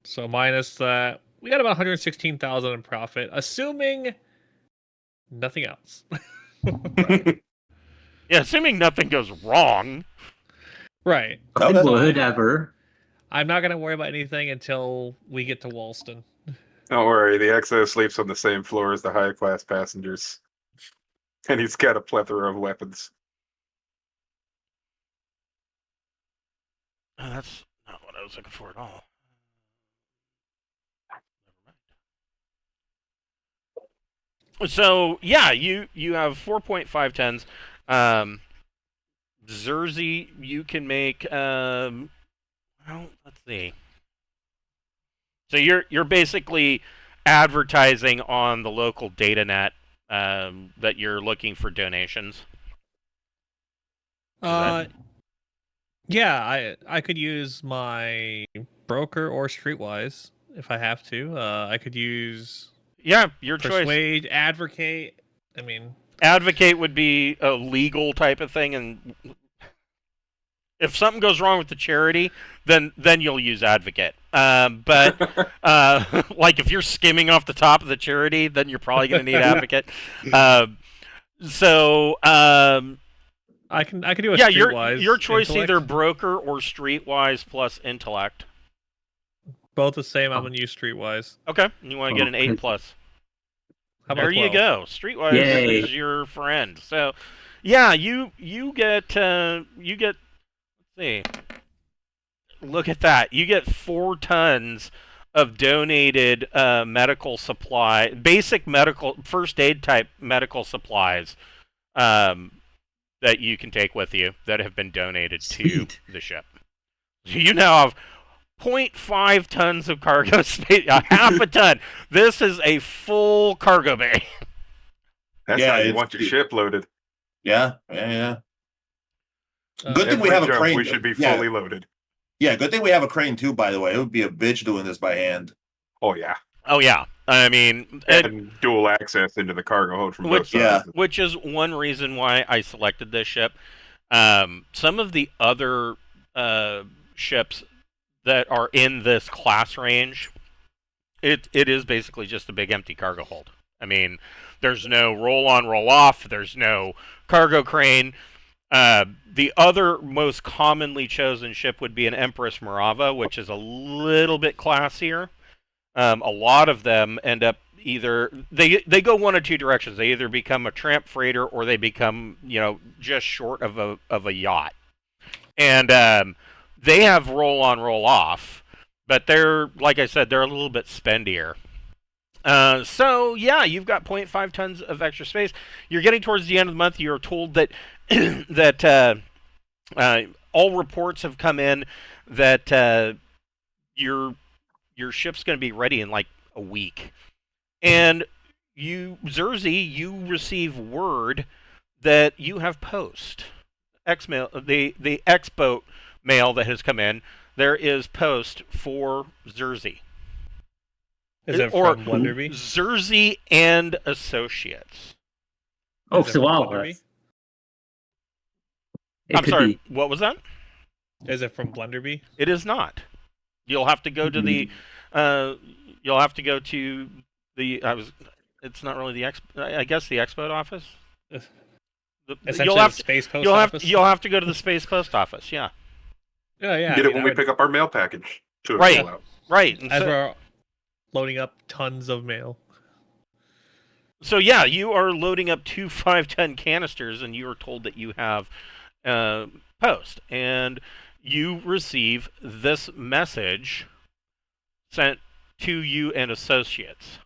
So minus that, we got about 116,000 in profit, assuming nothing else. Yeah, assuming nothing goes wrong. Right. Okay. Whatever. I'm not gonna worry about anything until we get to Walston. Don't worry, the XO sleeps on the same floor as the high class passengers. And he's got a plethora of weapons. Oh, that's not what I was looking for at all. So yeah, you have 4.5 tons. Zersey, you can make. Well, let's see. So you're basically advertising on the local data net that you're looking for donations. Yeah, I could use my broker or Streetwise if I have to. I could use Yeah, your choice. Persuade, Advocate. I mean, Advocate would be a legal type of thing, and if something goes wrong with the charity, then you'll use Advocate. But like if you're skimming off the top of the charity, then you're probably going to need Advocate. So I can do a yeah, Streetwise. your choice, Intellect. either broker or Streetwise plus intellect. Both the same. I'm gonna use Streetwise. Okay, you want to get an Okay. 8+. How about There you 12? go. Streetwise Yay. is your friend. So, yeah, you get. Let's see. Look at that. You get 4 tons of donated medical supply, basic medical first aid type medical supplies that you can take with you that have been donated Sweet. to the ship. You now have 0.5 tons of cargo space, half a ton. This is a full cargo bay. That's Yeah, how you it's want your the- ship loaded. Yeah. Good thing we Every have a jump, crane. we should be Yeah. fully loaded. Yeah, good thing we have a crane too, by the way. It would be a bitch doing this by hand. Oh yeah, Oh yeah, I mean, and dual access into the cargo hold from both Yeah. sides. which is one reason why I selected this ship. Some of the other ships that are in this class range, it is basically just a big empty cargo hold. I mean, there's no roll on, roll off. There's no cargo crane. The other most commonly chosen ship would be an Empress Morava, which is a little bit classier. A lot of them end up either they go one of two directions. They either become a tramp freighter or they become just short of a yacht. And they have roll on, roll off, but they're, like I said, they're a little bit spendier. So yeah, you've got 0.5 tons of extra space. You're getting towards the end of the month. You're told that that all reports have come in that your ship's going to be ready in like a week, and Zersey, you receive word that you have post X-mail, the X-boat mail that has come in. There is post for Zersey. Is it or from Wonderby? Zersey and Associates. Oh, Is it so from all of Blunderby? us. It I'm could sorry, be. what was that? Is it from Blunderby? It is not. You'll have to go to the. You'll have to go to the. It's not really the I guess the Expo office. Essentially, You'll have the Space Post you'll Office? have to go to the Space Post Office. Yeah. Yeah. Get I it when we pick up our mail package. To Right. fill out. Right. And As so, we're loading up tons of mail. so yeah, you are loading up 2 5-ton canisters, and you are told that you have post, and you receive this message sent to you and Associates.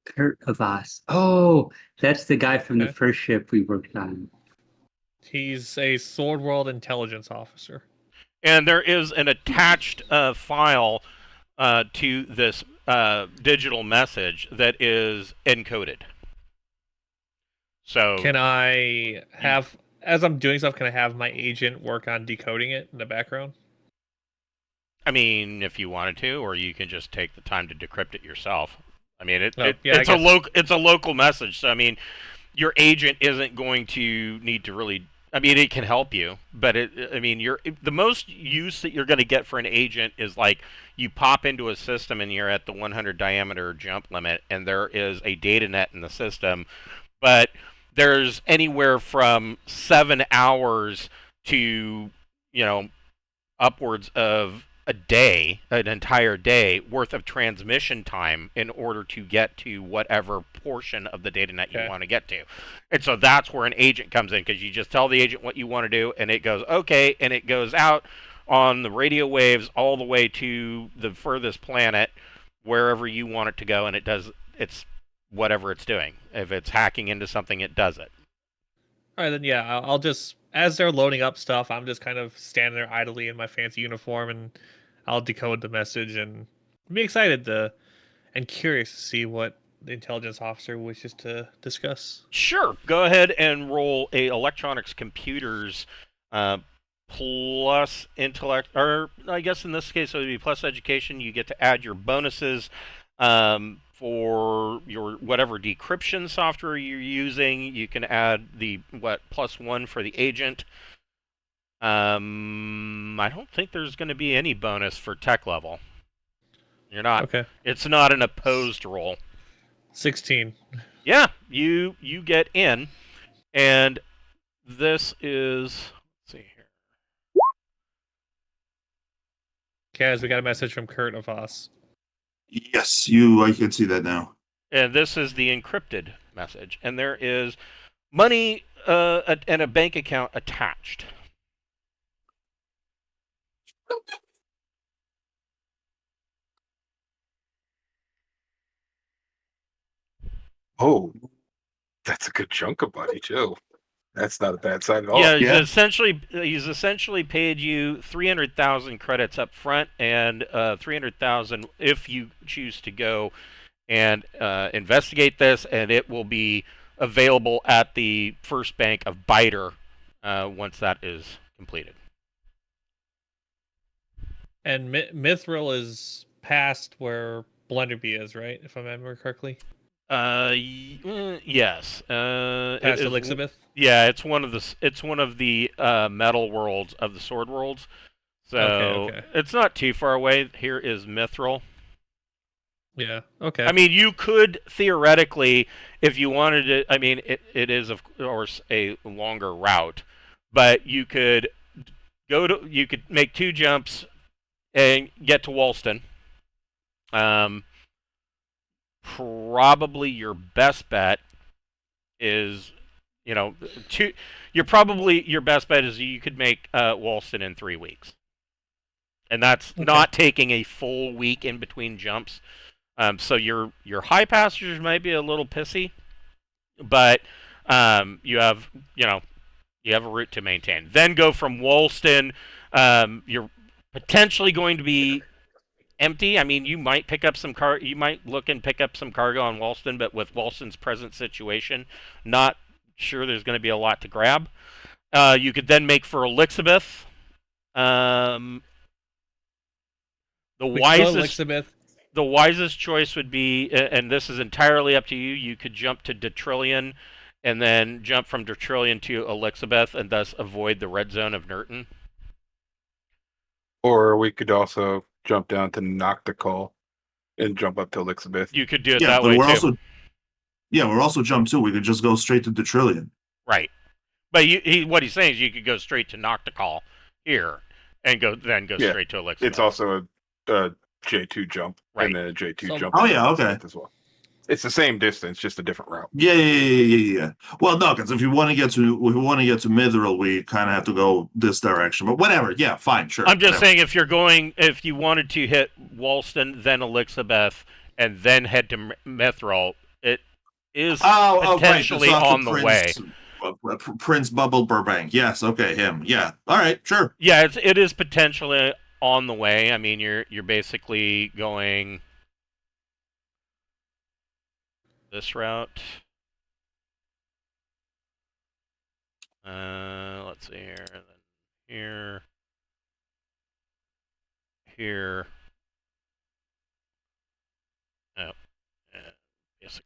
Kurt Avas. Oh, that's the guy from the Okay. first ship we worked on. He's a Sword World intelligence officer. And there is an attached file to this digital message that is encoded. So Can I have, as I'm doing stuff, can I have my agent work on decoding it in the background? I mean, if you wanted to, or you can just take the time to decrypt it yourself. I mean, Oh, yeah, I it's a guess. it's a local message. So I mean, your agent isn't going to need to really. I mean, it can help you, but I mean, the most use that you're going to get for an agent is like you pop into a system and you're at the 100 diameter jump limit, and there is a data net in the system, but there's anywhere from 7 hours to upwards of a day, an entire day worth of transmission time in order to get to whatever portion of the data net you Okay. want to get to. And so that's where an agent comes in, because you just tell the agent what you want to do and it goes okay, and it goes out on the radio waves all the way to the furthest planet wherever you want it to go, and it's whatever it's doing. If it's hacking into something, it does it. All right, then yeah, I'll just as they're loading up stuff, I'm just kind of standing there idly in my fancy uniform, and I'll decode the message and be excited to and curious to see what the intelligence officer wishes to discuss. Sure. Go ahead and roll a electronics computers plus intellect, or I guess in this case it would be plus education. You get to add your bonuses for your whatever decryption software you're using. You can add the +1 for the agent. I don't think there's going to be any bonus for tech level. You're not. Okay, It's not an opposed roll. 16. Yeah, you get in, and this is, let's see here. Kaz, we got a message from Kurt of Voss. Yes, I can see that now. And this is the encrypted message, and there is money and a bank account attached. Oh, that's a good chunk of money too. That's not a bad sign at all. Yeah, Yeah. he's essentially paid you 300,000 credits up front, and 300,000 if you choose to go and investigate this, and it will be available at the first bank of Biter once that is completed. And Mithril is past where Blenderby is, right? If I remember correctly. Yes. Past Elizabeth. Yeah, it's one of the metal worlds of the sword worlds. So Okay. it's not too far away. Here is Mithril. Yeah. Okay. I mean, you could theoretically, if you wanted to. I mean, it is of course a longer route, but you could you could make 2 jumps and get to Walston. Probably your best bet is, your best bet is you could make Walston in 3 weeks, and that's Okay. not taking a full week in between jumps. So your high passengers might be a little pissy, but you have a route to maintain. Then go from Walston. You're potentially going to be empty. I mean, you might pick up some You might look and pick up some cargo on Walston, but with Walston's present situation, not sure there's going to be a lot to grab. You could then make for Elizabeth. The We can go to wisest Elizabeth. the wisest choice would be, and this is entirely up to you. You could jump to Detrillion, and then jump from Detrillion to Elizabeth, and thus avoid the red zone of Nurton. Or we could also jump down to Noctical and jump up to Elizabeth. You could do it Yeah, that but way we're too. also we're also jump too. We could just go straight to Detrillion. Right. But what he's saying is you could go straight to Noctical here and go Yeah, straight to Elizabeth. It's also a J2 jump Right. and then a J2 So- jump. Oh, to yeah, okay. Elizabeth as well. It's the same distance, just a different route. Yeah. Well, no, because if we want to get to Mithril, we kind of have to go this direction. But whatever. Yeah, fine, sure. I'm just whatever. saying if you wanted to hit Walston, then Elizabeth, and then head to Mithril, it is Right. potentially It's off on to the way. Prince Bubble Burbank. Yes. Okay. Him. Yeah. All right. Sure. Yeah, it is potentially on the way. I mean, you're basically going this route. Let's see here. And then here. here. Oh, basically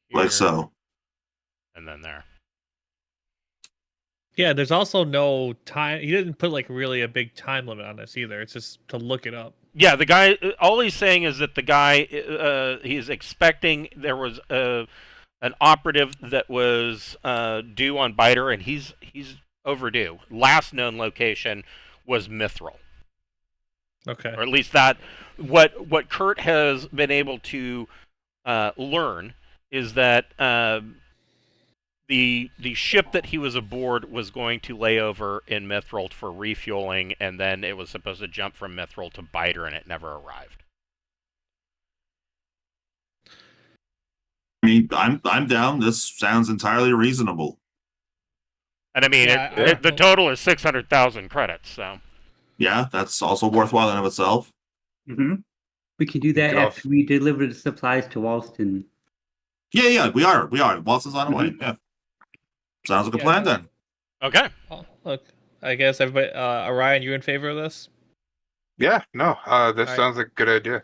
here, Like so. and then there. Yeah, there's also no time. He didn't put like really a big time limit on this either. It's just to look it up. Yeah, the guy. All he's saying is that the guy. He's expecting there was an operative that was due on Biter, and he's overdue. Last known location was Mithril, Okay. or at least that. What Kurt has been able to learn is that the ship that he was aboard was going to lay over in Mithril for refueling, and then it was supposed to jump from Mithril to Biter, and it never arrived. I mean, I'm down. This sounds entirely reasonable. And I mean, Yeah, the total is 600,000 credits. So Yeah, that's also worthwhile in of itself. Mm-hmm. We can do that could after we deliver the supplies to Walston. Yeah, we are. Walston's on the way. Yeah. Sounds like a plan then. okay. Oh, look, I guess everybody. Orion, you in favor of this? Yeah, no, this Alright. sounds like a good idea.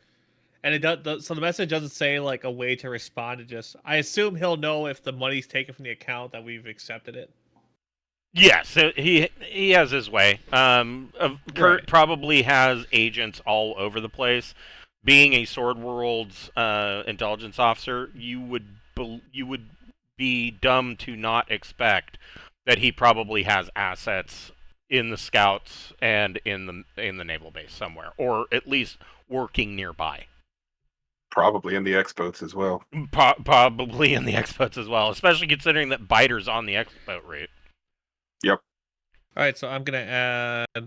And it does. So the message doesn't say like a way to respond. It just. I assume he'll know if the money's taken from the account that we've accepted it. Yes, so he has his way. Kurt Right. probably has agents all over the place. Being a Sword World's intelligence officer, you would be dumb to not expect that he probably has assets in the scouts and in the naval base somewhere, or at least working nearby. Probably in the expos as well. Probably in the expos as well, especially considering that Biter's on the expo route. All right, so I'm gonna add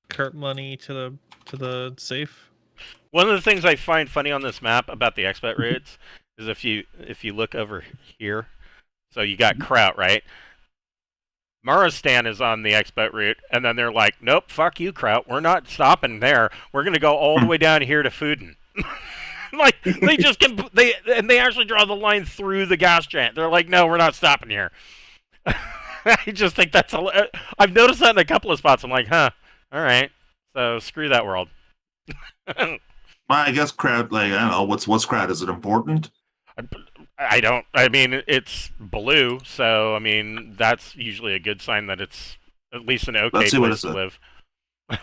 Kurt money to the safe. One of the things I find funny on this map about the expat routes is if you look over here, so you got Kraut, right? Maristan is on the expat route, and then they're like, nope, fuck you, Kraut. We're not stopping there. We're going to go all the way down here to Fuden. Like, they just they actually draw the line through the gas giant. They're like, no, we're not stopping here. I just think that's I've noticed that in a couple of spots. I'm like, huh, all right. So screw that world. I guess crowd, like, I don't know, what's crowd? Is it important? I don't. I mean, it's blue, so I mean that's usually a good sign that it's at least an okay Let's see what place it to says. live.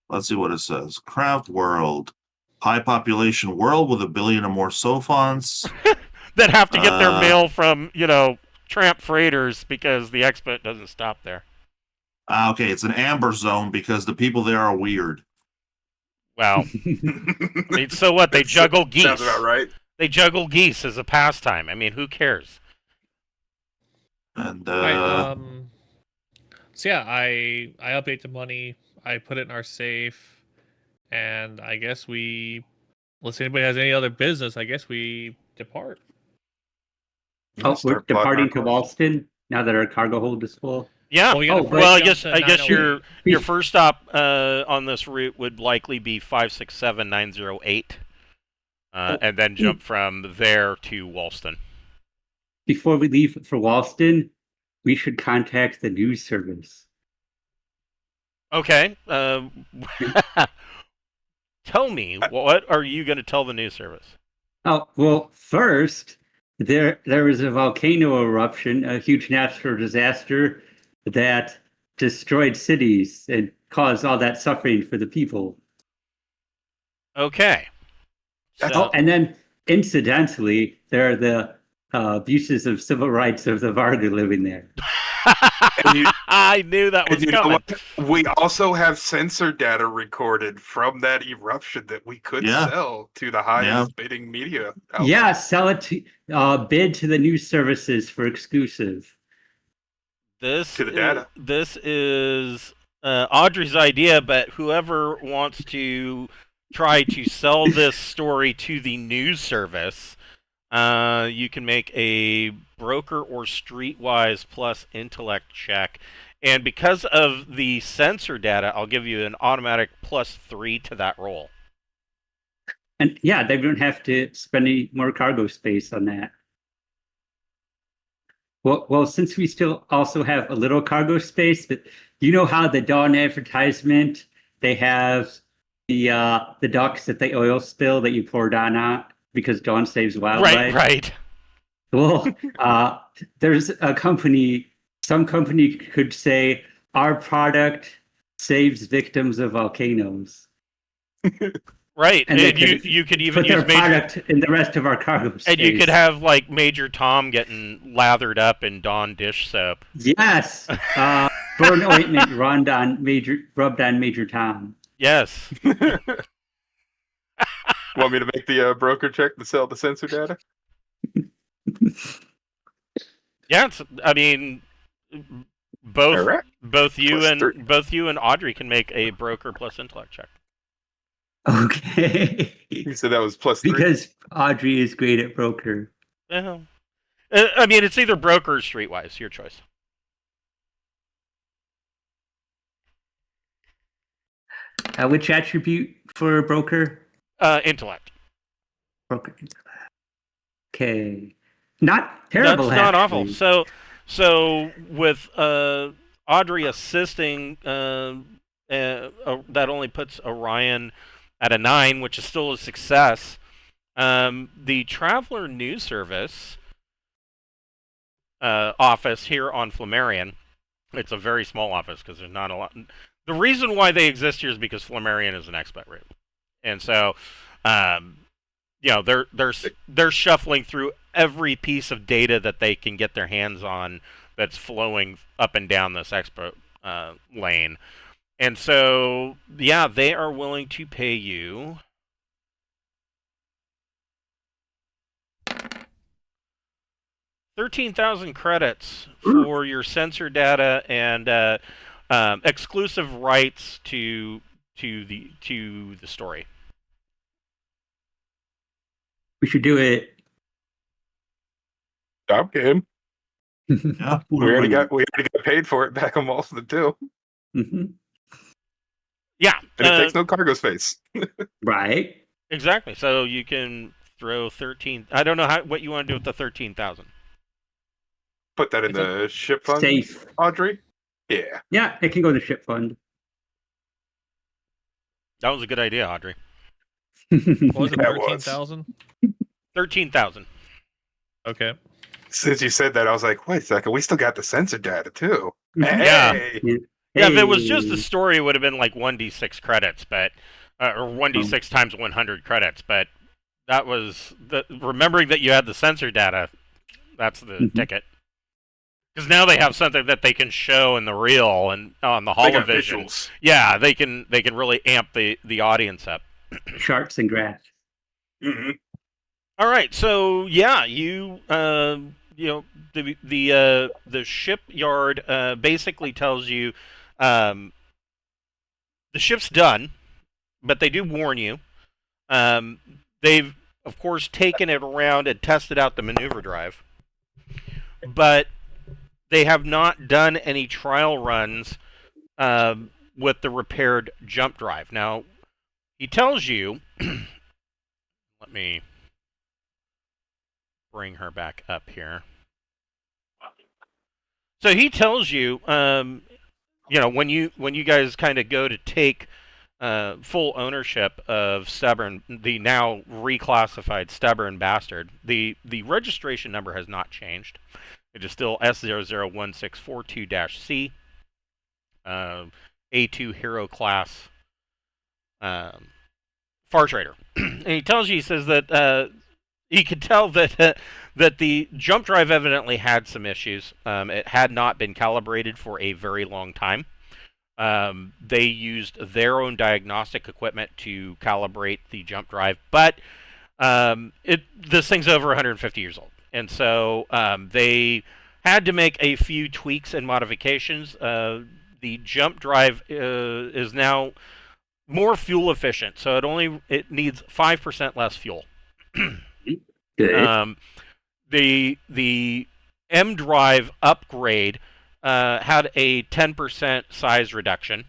Let's see what it says. Craft world. High population world with 1 billion or more sophons. That have to get their Uh, mail from tramp freighters because the expert doesn't stop there. Okay, it's an amber zone because the people there are weird. Wow. I mean, so what? They juggle geese. Sounds about right. They juggle geese as a pastime. I mean, who cares? And All right, so yeah, I update the money. I put it in our safe, and I guess unless anybody has any other business, I guess we depart. Oh, we're Start plotting departing our to course. Walston now that our cargo hold is full. Yeah. Well, we gotta Oh, first Well, I jump guess to I guess 908. your first stop on this route would likely be 567908, and then jump from there to Walston. Before we leave for Walston, we should contact the news service. Okay. Tell me, what are you going to tell the news service? Oh, well, first, there was a volcano eruption, a huge natural disaster that destroyed cities and caused all that suffering for the people. Okay. Oh, and then incidentally, there are the abuses of civil rights of the Varga living there. I knew that was And you know coming. what? We also have sensor data recorded from that eruption that we could Yeah. sell to the highest bidding media. outlet. Yeah, sell it to bid to the news services for exclusive. This To the data. This is Audrey's idea, but whoever wants to try to sell this story to the news service, you can make a broker or streetwise plus intellect check. And because of the sensor data, I'll give you an automatic +3 to that roll. And yeah, they don't have to spend any more cargo space on that. Well, since we still also have a little cargo space, but you know how the Dawn advertisement, they have the ducks that they oil spill that you pour down on because Dawn saves Right, wildlife. right. Well, there's a company, some company could say our product saves victims of volcanoes. Right. And they And you could you could even put their use major, product in the rest of our cargo space. and you could have like Major Tom getting lathered up in Dawn dish soap. Yes. Burn ointment rubbed on Major Tom. Yes. Want me to make the broker check to sell the sensor data? Yeah, I mean, both All right. both you Plus and three. both you and Audrey can make a broker plus intellect check. Okay. You said that was plus 3. Because Audrey is great at broker. Yeah. I mean, it's either broker or streetwise. Your choice. Which attribute for broker? Intellect. Broker. Okay. Not terrible. That's not awful. actually. So with Audrey assisting, that only puts Orion at a 9, which is still a success. The Traveler News Service office here on Flammarion, it's a very small office because there's not a lot. The reason why they exist here is because Flammarion is an expat route, and so they're shuffling through every piece of data that they can get their hands on that's flowing up and down this expo lane. And so, yeah, they are willing to pay you 13,000 credits for your sensor data and exclusive rights to the story. We should do it. I'm game. Yeah. We already got paid for it back on Walston too, Mhm. Yeah, and it takes no cargo space. Right. exactly. So you can throw 13. I don't know what you want to do with the 13,000. Put that in the ship fund, Safe. Audrey. Yeah. Yeah, it can go to ship fund. That was a good idea, Audrey. What was it, That was. 13,000? 13,000. Okay. Since you said that, I was like, wait a second, we still got the sensor data too. Yeah. Hey! Yeah, if it was just the Hey. story, it would have been like 1d6 credits, but or 1d6 times 100 credits. But that was remembering that you had the sensor data. That's the Mhm. ticket. Because now they have something that they can show in the reel and on the They got holovision. visuals. Yeah, they can really amp the audience up. Charts and graphs. Mm-hmm. All right, so yeah, you the shipyard basically tells you the ship's done, but they do warn you. They've of course taken it around and tested out the maneuver drive, but they have not done any trial runs with the repaired jump drive. Now, he tells you. Let me bring her back up here. So he tells you, when you guys kind of go to take full ownership of Stubborn, the now reclassified Stubborn Bastard, the registration number has not changed. It is still S001642-C, A2 Hero Class Far Trader. And he tells you, he says that he could tell that that the jump drive evidently had some issues. It had not been calibrated for a very long time. They used their own diagnostic equipment to calibrate the jump drive, but this thing's over 150 years old, and so they had to make a few tweaks and modifications. The jump drive is now more fuel efficient, so it needs 5% less fuel. Good. The M drive upgrade had a 10% size reduction.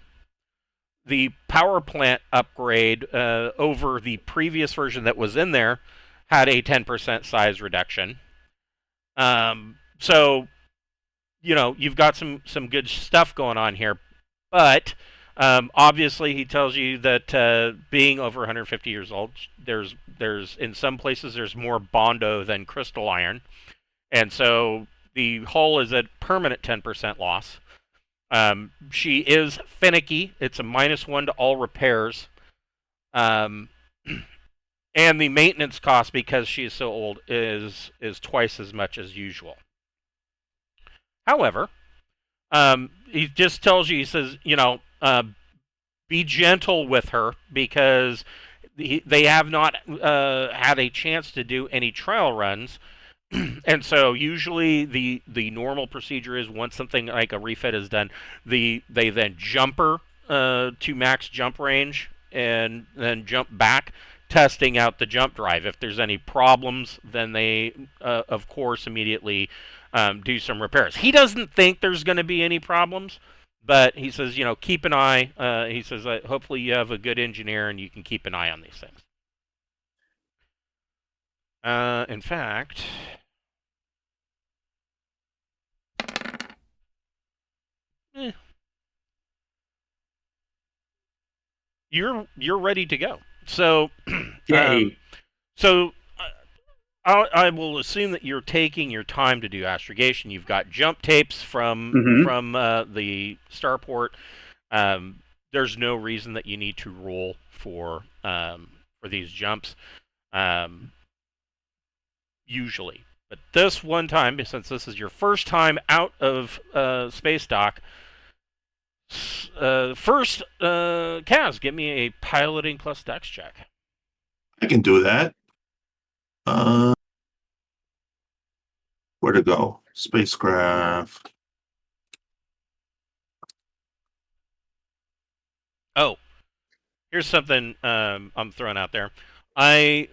The power plant upgrade over the previous version that was in there had a 10% size reduction. So you've got some good stuff going on here, but obviously he tells you that being over 150 years old, there's in some places there's more bondo than crystal iron, and so the hull is at permanent 10% loss. She is finicky. It's a -1 to all repairs. Um, and the maintenance cost, because she is so old, is twice as much as usual. However, he just tells you, he says, be gentle with her because they have not had a chance to do any trial runs. And so usually the normal procedure is once something like a refit is done, they then jump her to max jump range and then jump back, testing out the jump drive. If there's any problems, then they of course immediately do some repairs. He doesn't think there's going to be any problems, but he says, keep an eye. He says, hopefully you have a good engineer and you can keep an eye on these things. In fact, you're ready to go. So, Yay. so I will assume that you're taking your time to do astrogation. You've got jump tapes from the starport. There's no reason that you need to roll for these jumps. Usually, but this one time, since this is your first time out of space dock, first, Kaz, give me a piloting plus dex check. I can do that. Where to go? Spacecraft. Oh, here's something I'm throwing out there. I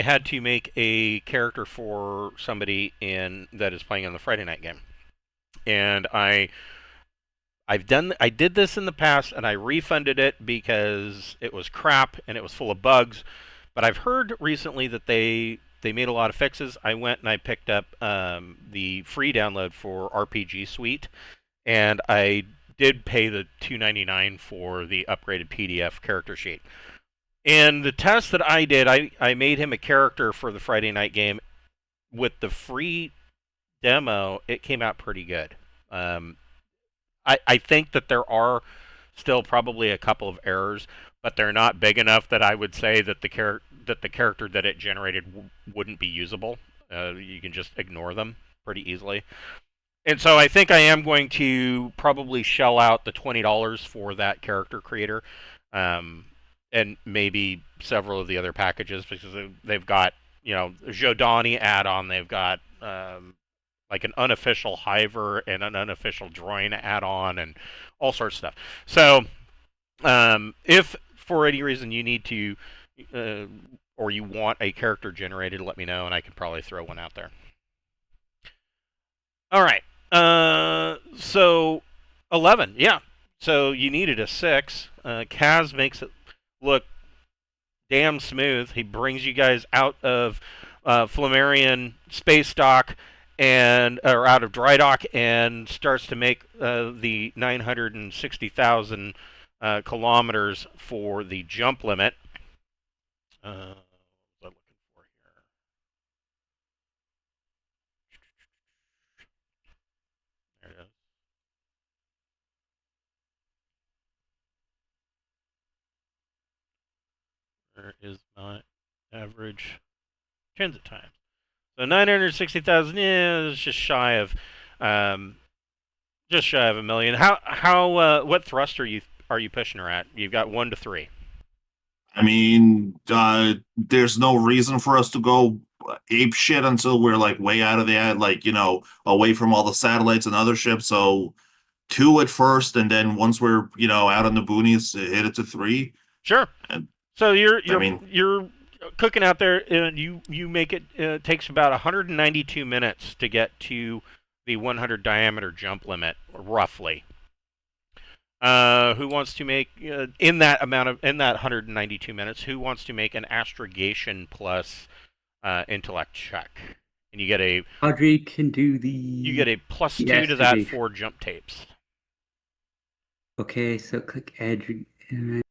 had to make a character for somebody that is playing on the Friday night game, and I did this in the past, and I refunded it because it was crap and it was full of bugs. But I've heard recently that they made a lot of fixes. I went and I picked up the free download for RPG Suite, and I did pay the $2.99 for the upgraded PDF character sheet. And the test that I did, I made him a character for the Friday night game. With the free demo, it came out pretty good. I think that there are still probably a couple of errors, but they're not big enough that I would say that the character that it generated wouldn't be usable. You can just ignore them pretty easily. And so I think I am going to probably shell out the $20 for that character creator. And maybe several of the other packages, because they've got, Jodani add-on, they've got like an unofficial Hiver and an unofficial Droin add-on and all sorts of stuff. So if for any reason you need to or you want a character generated, let me know and I can probably throw one out there. All right. So 11, yeah. So you needed a 6. Kaz makes it look damn smooth. He brings you guys out of Flammarian space dock or out of dry dock and starts to make the 960,000 kilometers for the jump limit. What was I looking for here? There it is. Where is my average transit time? So 960,000, yeah, it's just shy of a million. What thrust are you pushing her at? You've got 1 to 3. I mean, there's no reason for us to go ape shit until we're like way out of the away from all the satellites and other ships. So 2 at first, and then once we're out on the boonies, hit it to 3. Sure. And so you're cooking out there, and you make it. It takes about 192 minutes to get to the 100 diameter jump limit, roughly. Who wants to make in that 192 minutes? Who wants to make an astrogation plus intellect check? and you get a Audrey can do the +2 the to that astrogation. for jump tapes. Okay, so click astrogation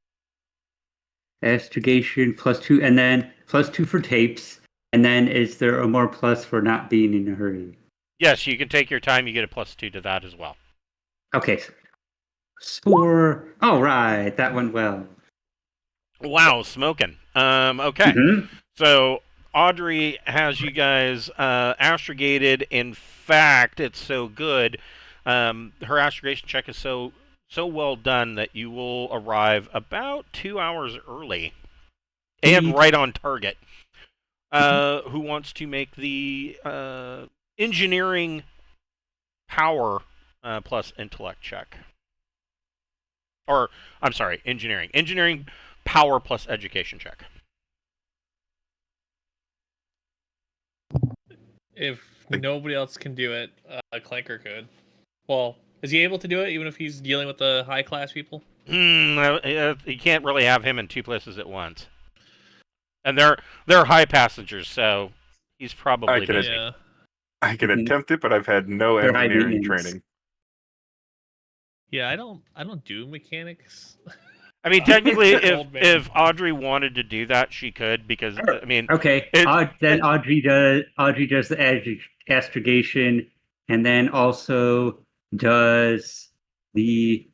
+2, and then +2 for tapes. And then is there a more plus for not being in a hurry? Yes, you can take your time. You get a +2 to that as well. Okay. Score. All right, that went well. Wow, smoking. Okay. Mhm. So Audrey has you guys astrogated. In fact, it's so good. Her astrogation check is so well done that you will arrive about 2 hours early and right on target. Who wants to make the engineering power plus intellect check? Or I'm sorry, engineering power plus education check. If nobody else can do it, Clanker could. Well, is he able to do it even if he's dealing with the high class people? You can't really have him in two places at once, and they're high passengers, so he's probably can- busy. Yeah. I can Mhm. attempt it, but I've had no They're high engineering maintenance. training. Yeah, I don't do mechanics. I mean, technically, Old man. if Audrey wanted to do that, she could, because I mean, Okay. Then Audrey does the astrogation, and then also does the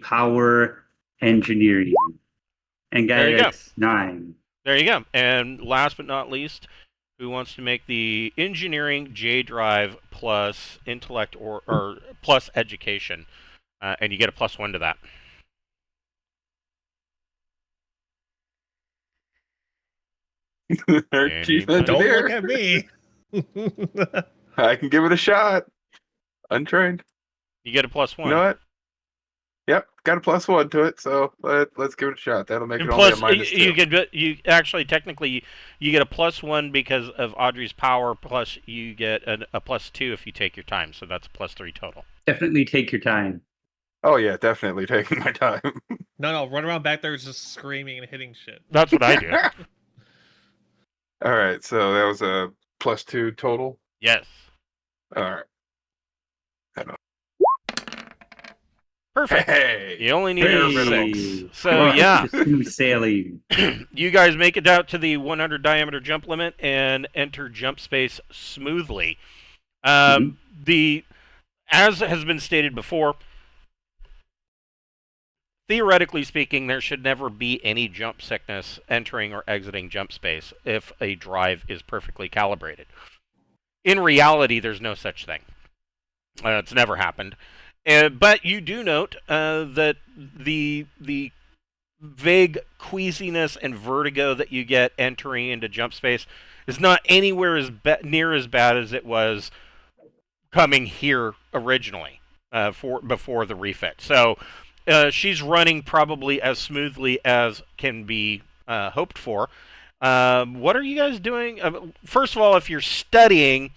power engineering. And There you go. that's 9. there you go. And last but not least, who wants to make the engineering J drive plus intellect or plus education, and you get a +1 to that. Our chief Anybody? Don't engineer. look at me. I can give it a shot. Untrained. You get a +1. You know what? Yep, got a +1 to it. So let's give it a shot. That'll make And it only a plus, -2. you actually technically you get a +1 because of Audrey's power. Plus, you get a +2 if you take your time. So that's a +3 total. Definitely take your time. Oh yeah, definitely taking my time. No, run around back there just screaming and hitting shit. That's what I do. All right, so that was a +2 total. Yes. All right. Perfect. Hey, You only need bare a minimum. 6. So yeah, Smooth sailing. you guys make it out to the 100 diameter jump limit and enter jump space smoothly. The as has been stated before, theoretically speaking, there should never be any jump sickness entering or exiting jump space if a drive is perfectly calibrated. In reality, there's no such thing. It's never happened. But you do note that the vague queasiness and vertigo that you get entering into jump space is not anywhere near as bad as it was coming here originally before the refit. So she's running probably as smoothly as can be hoped for. What are you guys doing? First of all, if you're studying,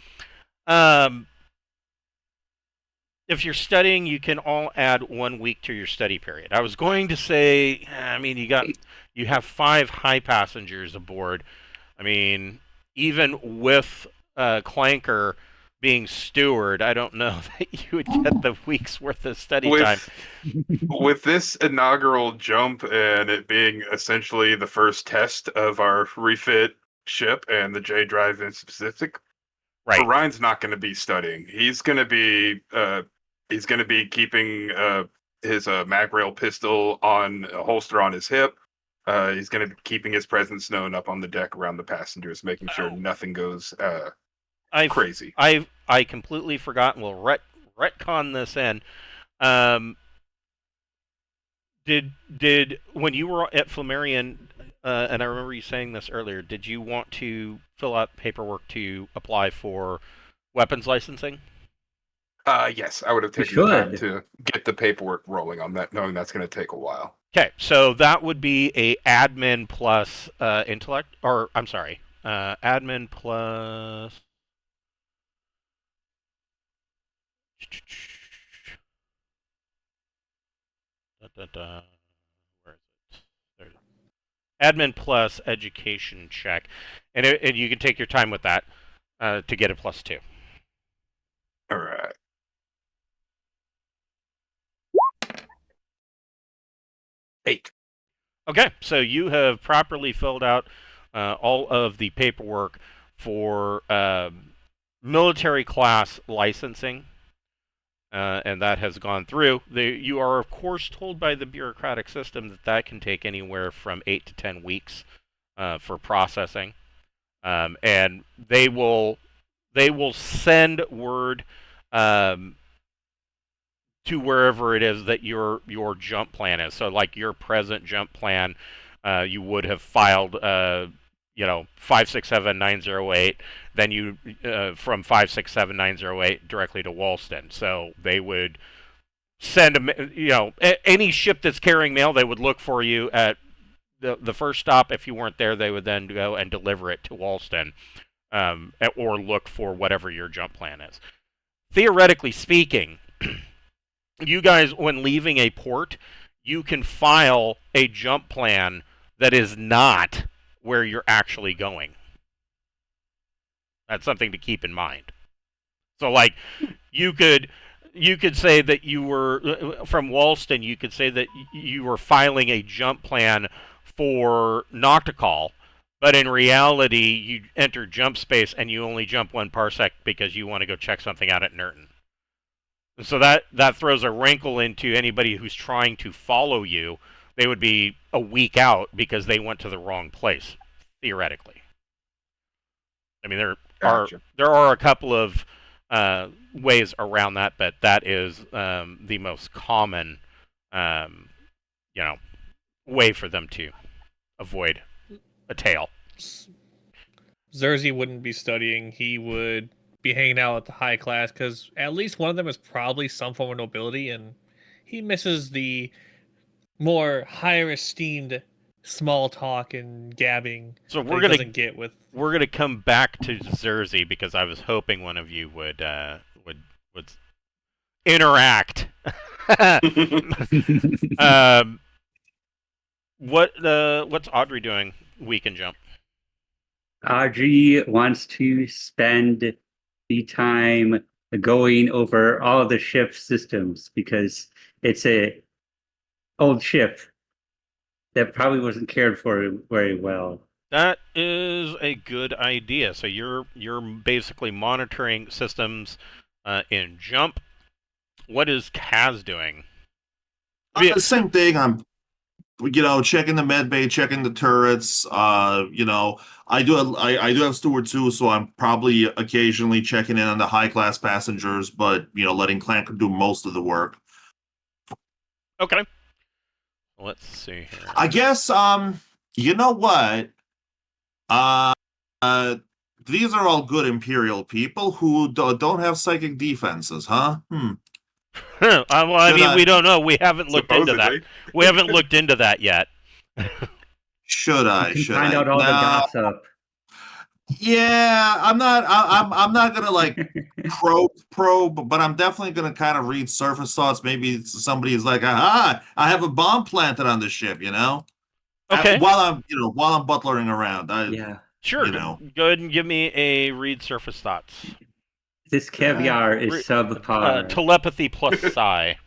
you can all add 1 week to your study period. I was going to say, I mean, you have 5 high passengers aboard. I mean, even with Clanker being steward, I don't know that you would get the week's worth of study time. With this inaugural jump and it being essentially the first test of our refit ship and the J drive in specific, Right. Ryan's not going to be studying. He's going to be keeping his mag rail pistol on a holster on his hip. He's going to be keeping his presence known up on the deck around the passengers, making sure nothing goes crazy. I completely forgot, and we'll retcon this in. Did when you were at Flammarion, and I remember you saying this earlier, did you want to fill out paperwork to apply for weapons licensing? Yes, I would have taken the time to get the paperwork rolling on that, knowing that's going to take a while. Okay, so that would be a admin plus intellect, or I'm sorry, admin plus. Where is it? There it is. Admin plus education check, and you can take your time with that. to get a +2. All right. Eight. Okay, so you have properly filled out all of the paperwork for military class licensing, and that has gone through. You are, of course, told by the bureaucratic system that that can take anywhere from 8 to 10 weeks for processing, and they will send word to wherever it is that your jump plan is. So, like your present jump plan, you would have filed, 567908. Then you from 567908 directly to Walston. So they would send any ship that's carrying mail. They would look for you at the first stop. If you weren't there, they would then go and deliver it to Walston, or look for whatever your jump plan is. Theoretically speaking, you guys, when leaving a port, you can file a jump plan that is not where you're actually going. That's something to keep in mind. So, like, you could say that you were from Walston. You could say that you were filing a jump plan for Noctical, but in reality, you enter jump space and you only jump 1 parsec because you want to go check something out at Nurton. So that throws a wrinkle into anybody who's trying to follow you. They would be a week out because they went to the wrong place, theoretically. I mean, there are a couple of ways around that, but that is the most common, way for them to avoid a tail. Zerzy wouldn't be studying. He would be hanging out at the high class because at least one of them is probably some form of nobility, and he misses the more higher esteemed small talk and gabbing. So we're gonna come back to Zerzy because I was hoping one of you would interact. What's Audrey doing? Weekend jump. Audrey wants to spend the time going over all of the ship systems because it's a old ship that probably wasn't cared for very well. That is a good idea. So you're basically monitoring systems in jump. What is Kaz doing? The same thing. I'm checking the med bay, checking the turrets. I do have steward too, so I'm probably occasionally checking in on the high class passengers, but letting Clank do most of the work. Okay. Let's see here. I guess you know what? These are all good Imperial people who don't have psychic defenses, huh? Well, I mean, we don't know. We haven't looked into that. We haven't looked into that yet. Should I? Should find out all the gossip. Yeah, I'm not gonna like probe, but I'm definitely gonna kind of read surface thoughts. Maybe somebody is like, I have a bomb planted on the ship, Okay. While I'm butlering around. Yeah. Sure. Go ahead and give me a read surface thoughts. This caviar is subpar. Telepathy plus psi.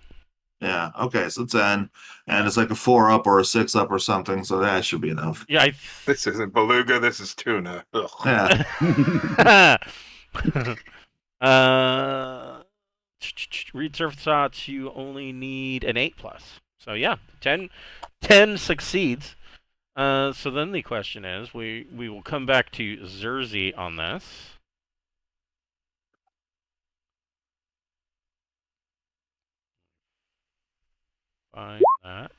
Yeah. Okay. So 10, and it's like a 4 up or a 6 up or something. So that should be enough. Yeah. This isn't beluga. This is tuna. Ugh. Yeah. Read surface thoughts. You only need an 8 plus. So yeah, 10 succeeds. So then the question is, we will come back to Zerzy on this. Find that.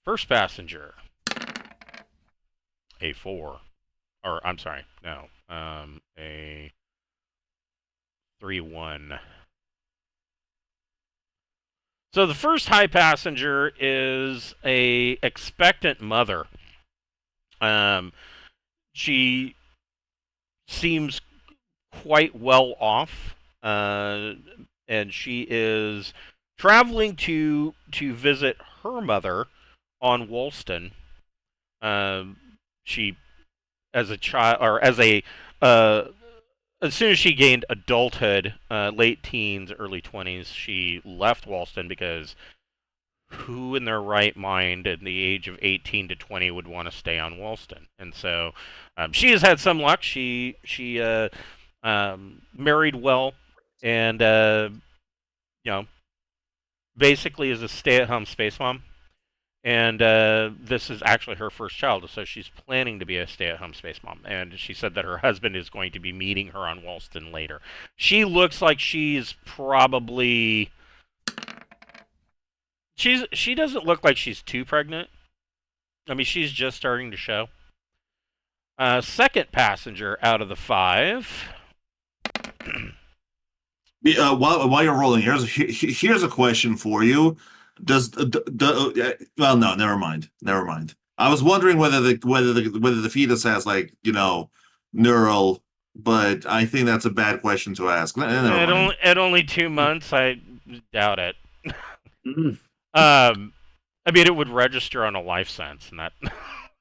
First passenger. A 4. Or, I'm sorry, no. A 3-1. So the first high passenger is a expectant mother. She seems quite well off, and she is traveling to visit her mother on Walston. She as a child, or uh, as soon as she gained adulthood, late teens, early 20s, she left Walston because who in their right mind in the age of 18 to 20 would want to stay on Walston? And so she has had some luck. She married well, and you know, basically is a stay-at-home space mom. And this is actually her first child, so she's planning to be a stay-at-home space mom. And she said that her husband is going to be meeting her on Walston later. She looks like she's probably she doesn't look like she's too pregnant. I mean, she's just starting to show. Second passenger out of the 5. While you're rolling, here's a question for you. Does well, no, never mind. I was wondering whether the fetus has, like, neural, but I think that's a bad question to ask. Never mind. At only 2 months, I doubt it. Mm. I mean, it would register on a life sense, and that.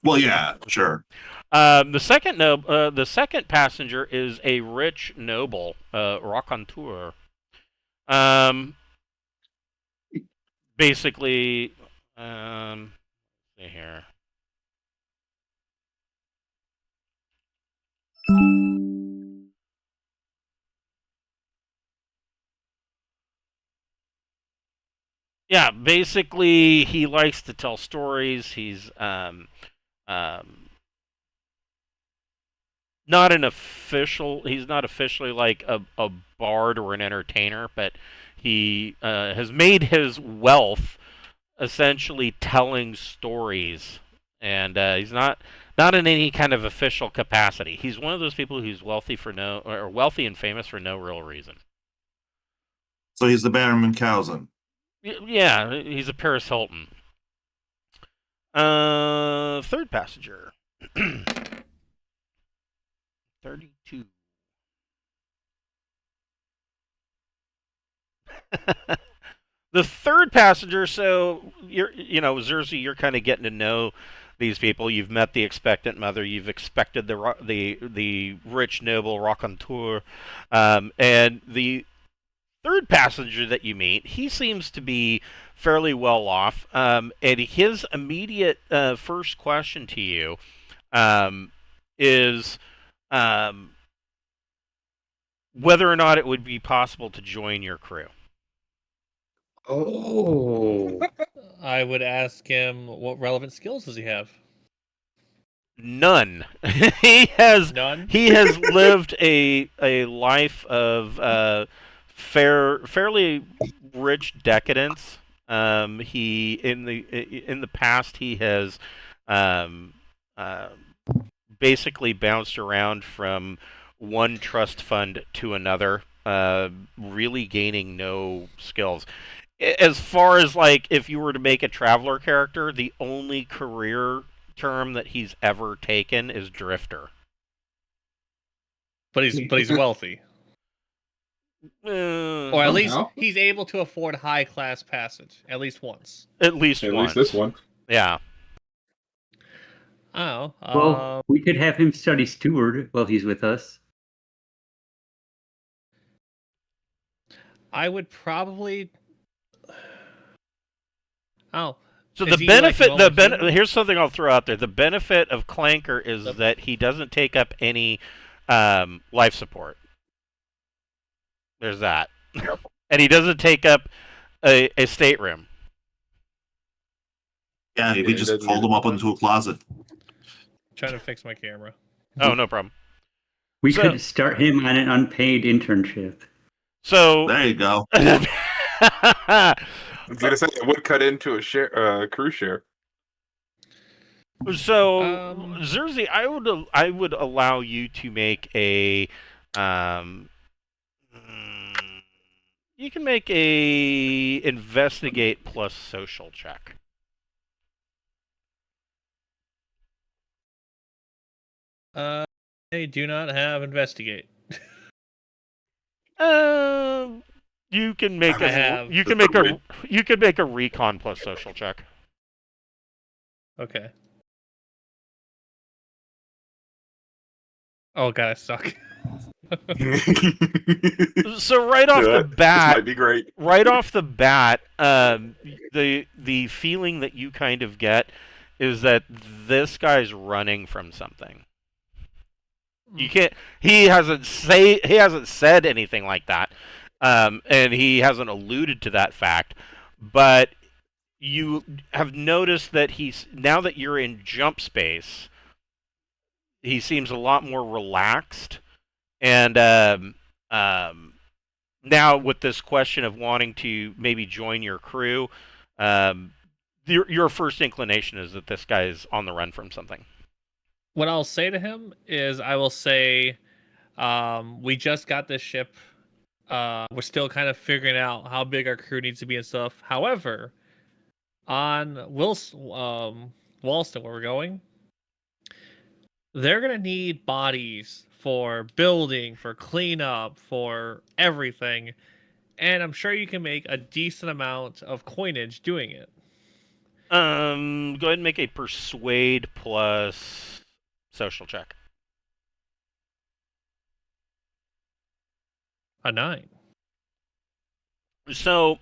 Well, yeah, sure. The second passenger is a rich noble, raconteur. Basically, see here. Yeah, basically, he likes to tell stories. He's not an official. He's not officially like a bard or an entertainer, but he has made his wealth essentially telling stories, and he's not in any kind of official capacity. He's one of those people who's wealthy and famous for no real reason. So he's the Baron Munchausen. Yeah, he's a Paris Hilton. Third passenger. 32. The third passenger, so Zerzy, you're kind of getting to know these people. You've met the expectant mother. You've expected the rich noble raconteur, and the third passenger that you meet, he seems to be fairly well off, and his immediate first question to you is whether or not it would be possible to join your crew. Oh. I would ask him what relevant skills does he have? None. he has None. He has lived a life of fairly rich decadence. He in the past he has basically bounced around from one trust fund to another, really gaining no skills. As far as, like, if you were to make a traveler character, the only career term that he's ever taken is drifter. But he's wealthy. Or at least he's able to afford high class passage at least once. At least At once. least this one. Yeah. Oh, Well, we could have him study steward while he's with us. I would probably. Oh. So is the he, benefit, like, normal here's something I'll throw out there. The benefit of Clanker is that he doesn't take up any life support. There's that. And he doesn't take up a stateroom. Yeah, we he just doesn't fold need him up into a closet. Trying to fix my camera. Oh, no problem. We So- could start him on an unpaid internship. So There you go. I was gonna say it would cut into a crew share. So, Um, Zerzy, I would allow you to make a you can make a investigate plus social check. I do not have investigate. You can make I have. you can make a recon plus social check. Okay. Oh god, I suck. So right off the This bat, might be great. the feeling that you kind of get is that this guy's running from something. You can't. He hasn't said anything like that, and he hasn't alluded to that fact. But you have noticed that now that you're in jump space, he seems a lot more relaxed, and now with this question of wanting to maybe join your crew, your first inclination is that this guy is on the run from something. What I'll say to him is, I will say, we just got this ship. We're still kind of figuring out how big our crew needs to be and stuff. However, on Walston, where we're going, they're gonna need bodies for building, for cleanup, for everything, and I'm sure you can make a decent amount of coinage doing it. Go ahead and make a persuade plus social check. A 9. So,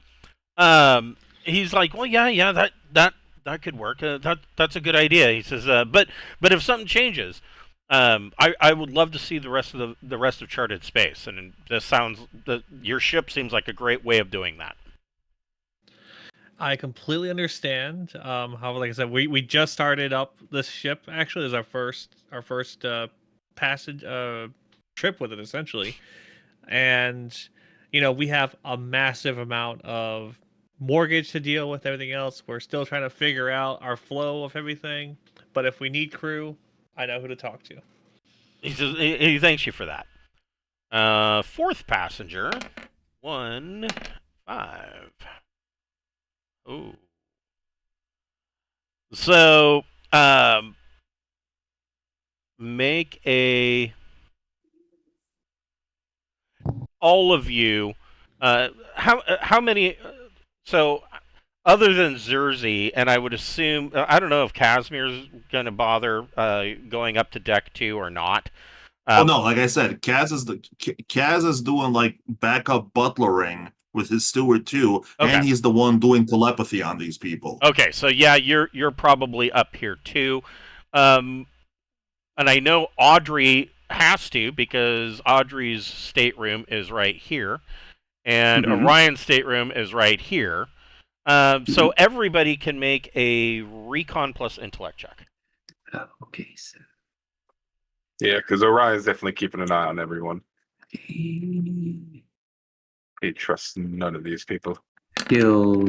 he's like, well, yeah, that could work. That's a good idea. He says, but if something changes, I would love to see the rest of Charted Space, and your ship seems like a great way of doing that. I completely understand. How, like I said, we just started up this ship. Actually, is our first passage trip with it, essentially, and we have a massive amount of mortgage to deal with. Everything else, we're still trying to figure out our flow of everything. But if we need crew, I know who to talk to. He says he thanks you for that. Fourth passenger, 1-5. Ooh. So, make all of you. How many? So, other than Zerzy, and I would assume I don't know if Casimir's gonna bother going up to deck 2 or not. Oh no, like I said, Kaz is doing like backup butlering with his steward too, Okay. and he's the one doing telepathy on these people. Okay, so yeah, you're probably up here too, and I know Audrey has to because Audrey's stateroom is right here, and Orion's stateroom is right here. So everybody can make a recon plus intellect check. Oh, okay, so Yeah, because Orion's definitely keeping an eye on everyone. okay. He trusts none of these people. Skill.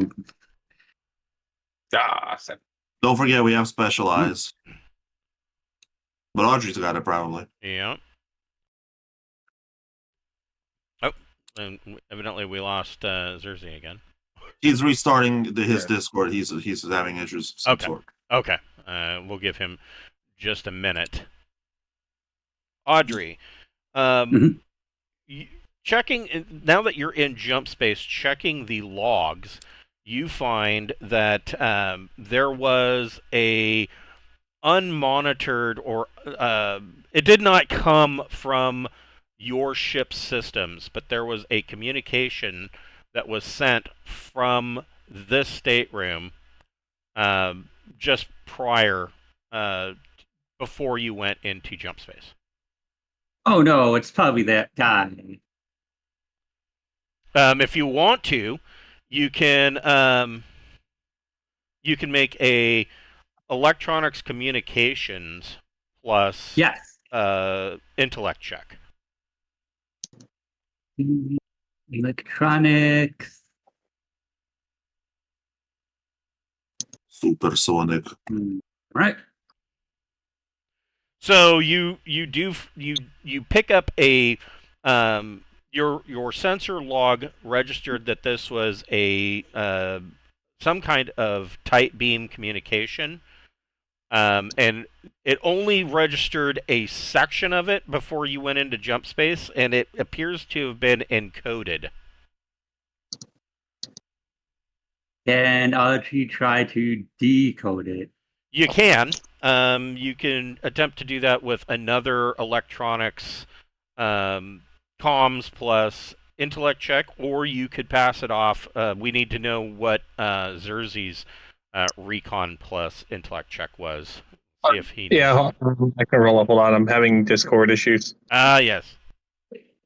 Seven. Don't forget we have specialized. But Audrey's got it probably. Yeah. Oh, and evidently we lost Zerzy again. He's restarting his Discord. He's having issues of some sort. Okay. We'll give him just a minute. Audrey, checking now that you're in jump space, checking the logs, you find that there was a unmonitored or it did not come from your ship's systems, but there was a communication that was sent from this stateroom just prior before you went into jump space. Oh no, it's probably that guy. If you want to, you can make a electronics communications plus Yes. intellect check. Electronics. Supersonic. Right. So you pick up a your sensor log registered that this was a some kind of tight beam communication, and it only registered a section of it before you went into jump space, and it appears to have been encoded. And Audrey tried to decode it. You can. You can attempt to do that with another electronics comms plus intellect check, or you could pass it off. We need to know what Xerxes' recon plus intellect check was. See if he knows. Yeah, I can roll up. Hold on, I'm having Discord issues. Yes.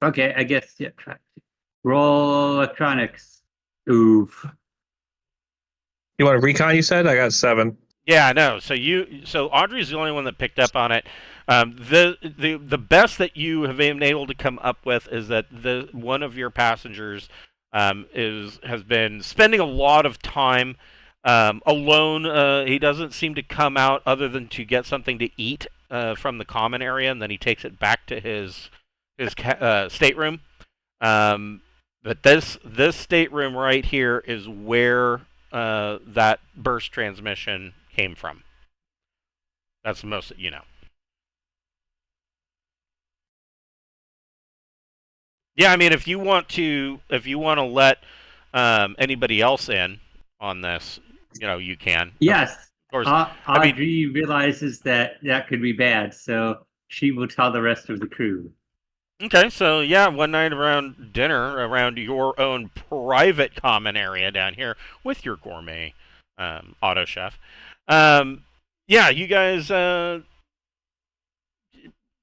Okay, I guess, yeah. Roll electronics. Oof. You want a recon? You said I got 7. Yeah, no. So Audrey's the only one that picked up on it. The best that you have been able to come up with is that one of your passengers has been spending a lot of time alone. He doesn't seem to come out other than to get something to eat from the common area, and then he takes it back to his stateroom. But this stateroom right here is where that burst transmission came from. That's the most that you know. Yeah, I mean, if you want to let anybody else in on this, you can. Yes. Of course. Audrey realizes that could be bad, so she will tell the rest of the crew. Okay, so yeah, one night around dinner, around your own private common area down here with your gourmet auto chef. Yeah, you guys. So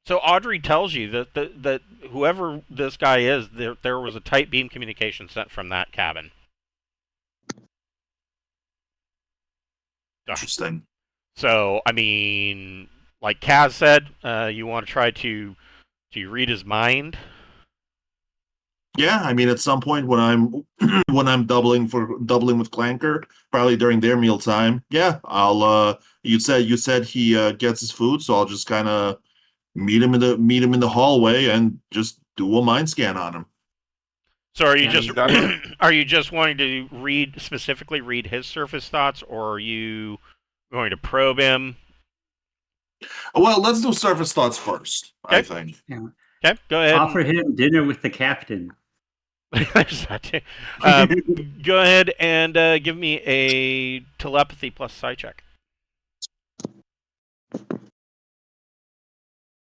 Audrey tells you that whoever this guy is, there was a tight beam communication sent from that cabin. Interesting. So I mean, like Kaz said, you want to try to read his mind. Yeah, I mean, at some point when I'm doubling with Clanker, probably during their meal time. Yeah, I'll. You said he gets his food, so I'll just kind of meet him in the hallway and just do a mind scan on him. So are you Yeah, just exactly. are you just wanting to specifically read his surface thoughts, or are you going to probe him? Well, let's do surface thoughts first. I Okay. think. Okay, go ahead. Offer him dinner with the captain. There's that too. Go ahead and give me a telepathy plus psi check.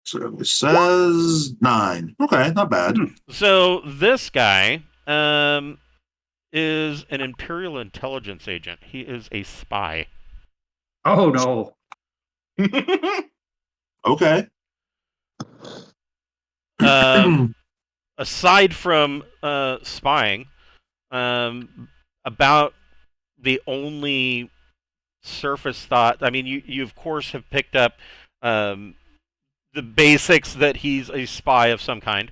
So it says 9. Okay, not bad. So this guy is an Imperial intelligence agent. He is a spy. Oh no. Okay. Aside from spying, about the only surface thought. I mean, you of course have picked up the basics that he's a spy of some kind.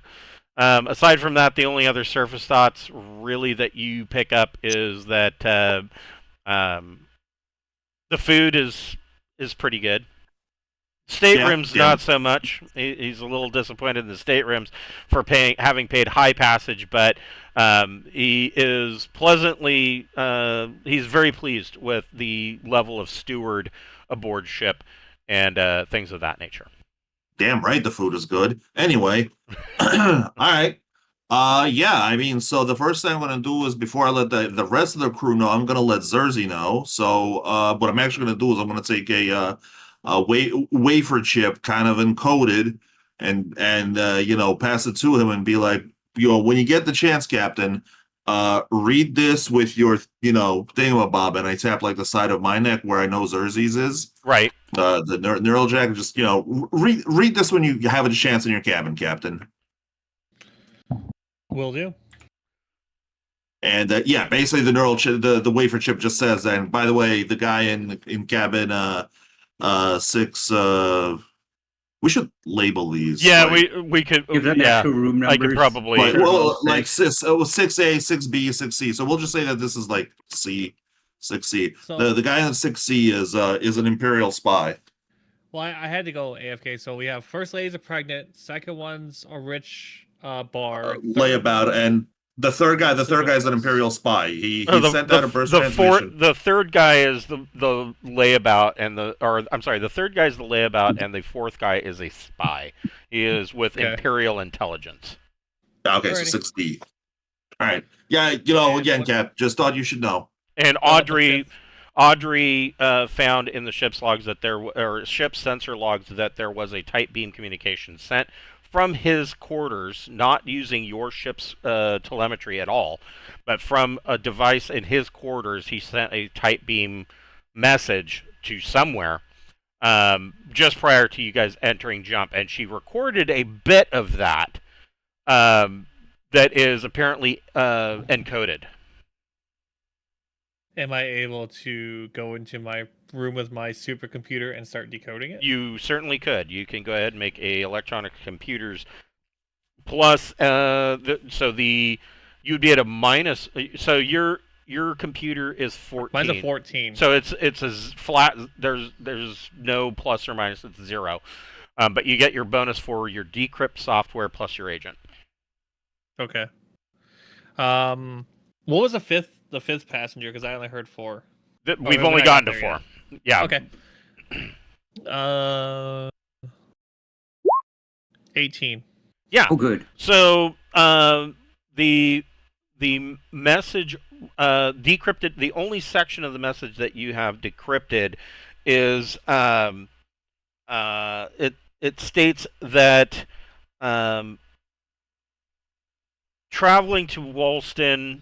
Aside from that, the only other surface thoughts really that you pick up is that the food is pretty good. Staterooms, yeah. not so much. He's a little disappointed in the staterooms for having paid high passage, but he is pleasantly. He's very pleased with the level of steward aboard ship and things of that nature. Damn right, the food is good. Anyway, all right. Yeah. I mean, so the first thing I'm gonna do is before I let the rest of the crew know, I'm gonna let Xerxes know. So, what I'm actually gonna do is I'm gonna take a wafer chip, kind of encoded, and pass it to him and be like, when you get the chance, Captain, read this with your thingamabob, and I tap like the side of my neck where I know Xerxes is. Right. The neural jack, just read this when you have a chance in your cabin, Captain. Will do. And yeah, basically the neural chip, the wafer chip just says, and by the way, the guy in cabin 6, we should label these. Yeah, like, we could. Give them Yeah, actual room I numbers. could probably. like, Sure. well, like 6A, 6B, 6C. So we'll just say that this is like C, 6C. So- The guy in 6C is an Imperial spy. Well, I had to go AFK. So we have first lady's a pregnant, second one's a rich bar. Layabout, and the third guy is an Imperial spy. He sent out a burst the transmission. the third guy is the layabout, and the third guy is the layabout, and the fourth guy is a spy. He is with Okay. Imperial intelligence. Okay, so Alrighty. 6D. All right. Yeah, again, Cap, just thought you should know. And Well, the Audrey found in the ship's logs that or ship sensor logs that there was a tight beam communication sent from his quarters, not using your ship's telemetry at all, but from a device in his quarters. He sent a tight beam message to somewhere just prior to you guys entering jump, and she recorded a bit of that that is apparently encoded. Am I able to go into my room with my supercomputer and start decoding it? You certainly could. You can go ahead and make a electronic computers plus. You'd be at a minus. So your computer is 14. Mine's a 14. So it's as flat. There's no plus or minus. It's 0. But you get your bonus for your decrypt software plus your agent. Okay. What was the fifth passenger? Because I only heard 4. We've only gotten to 4. Yet. Yeah. Okay. 18. Yeah. Oh, good. So the message decrypted. The only section of the message that you have decrypted is it states that traveling to Walston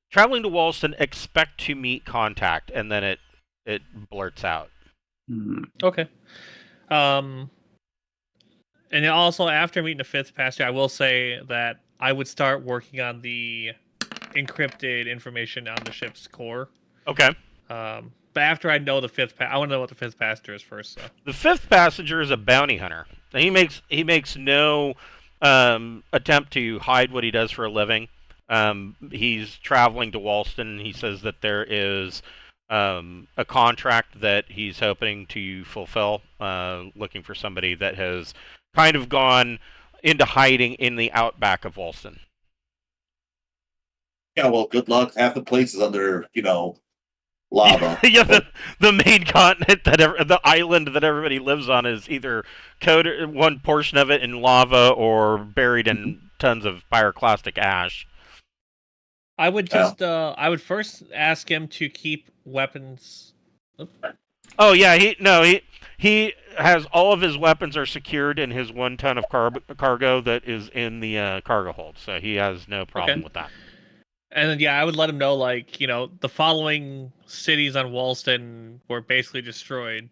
traveling to Walston, expect to meet contact, and then it blurts out. Okay. And then also after meeting the 5th passenger, I will say that I would start working on the encrypted information on the ship's core. Okay. But after I know the 5th, I want to know what the 5th passenger is first. So. The 5th passenger is a bounty hunter. He makes no attempt to hide what he does for a living. He's traveling to Walston. He says that there is a contract that he's hoping to fulfill, looking for somebody that has kind of gone into hiding in the outback of Walston. Yeah, well, good luck. Half the place is under, lava. Yeah, the main continent the island that everybody lives on is either coated, one portion of it in lava, or buried in tons of pyroclastic ash. I would just I would first ask him to keep weapons. Oh yeah, he has all of his weapons are secured in his 1 ton of cargo that is in the cargo hold, so he has no problem with that. And then I would let him know, the following cities on Walston were basically destroyed.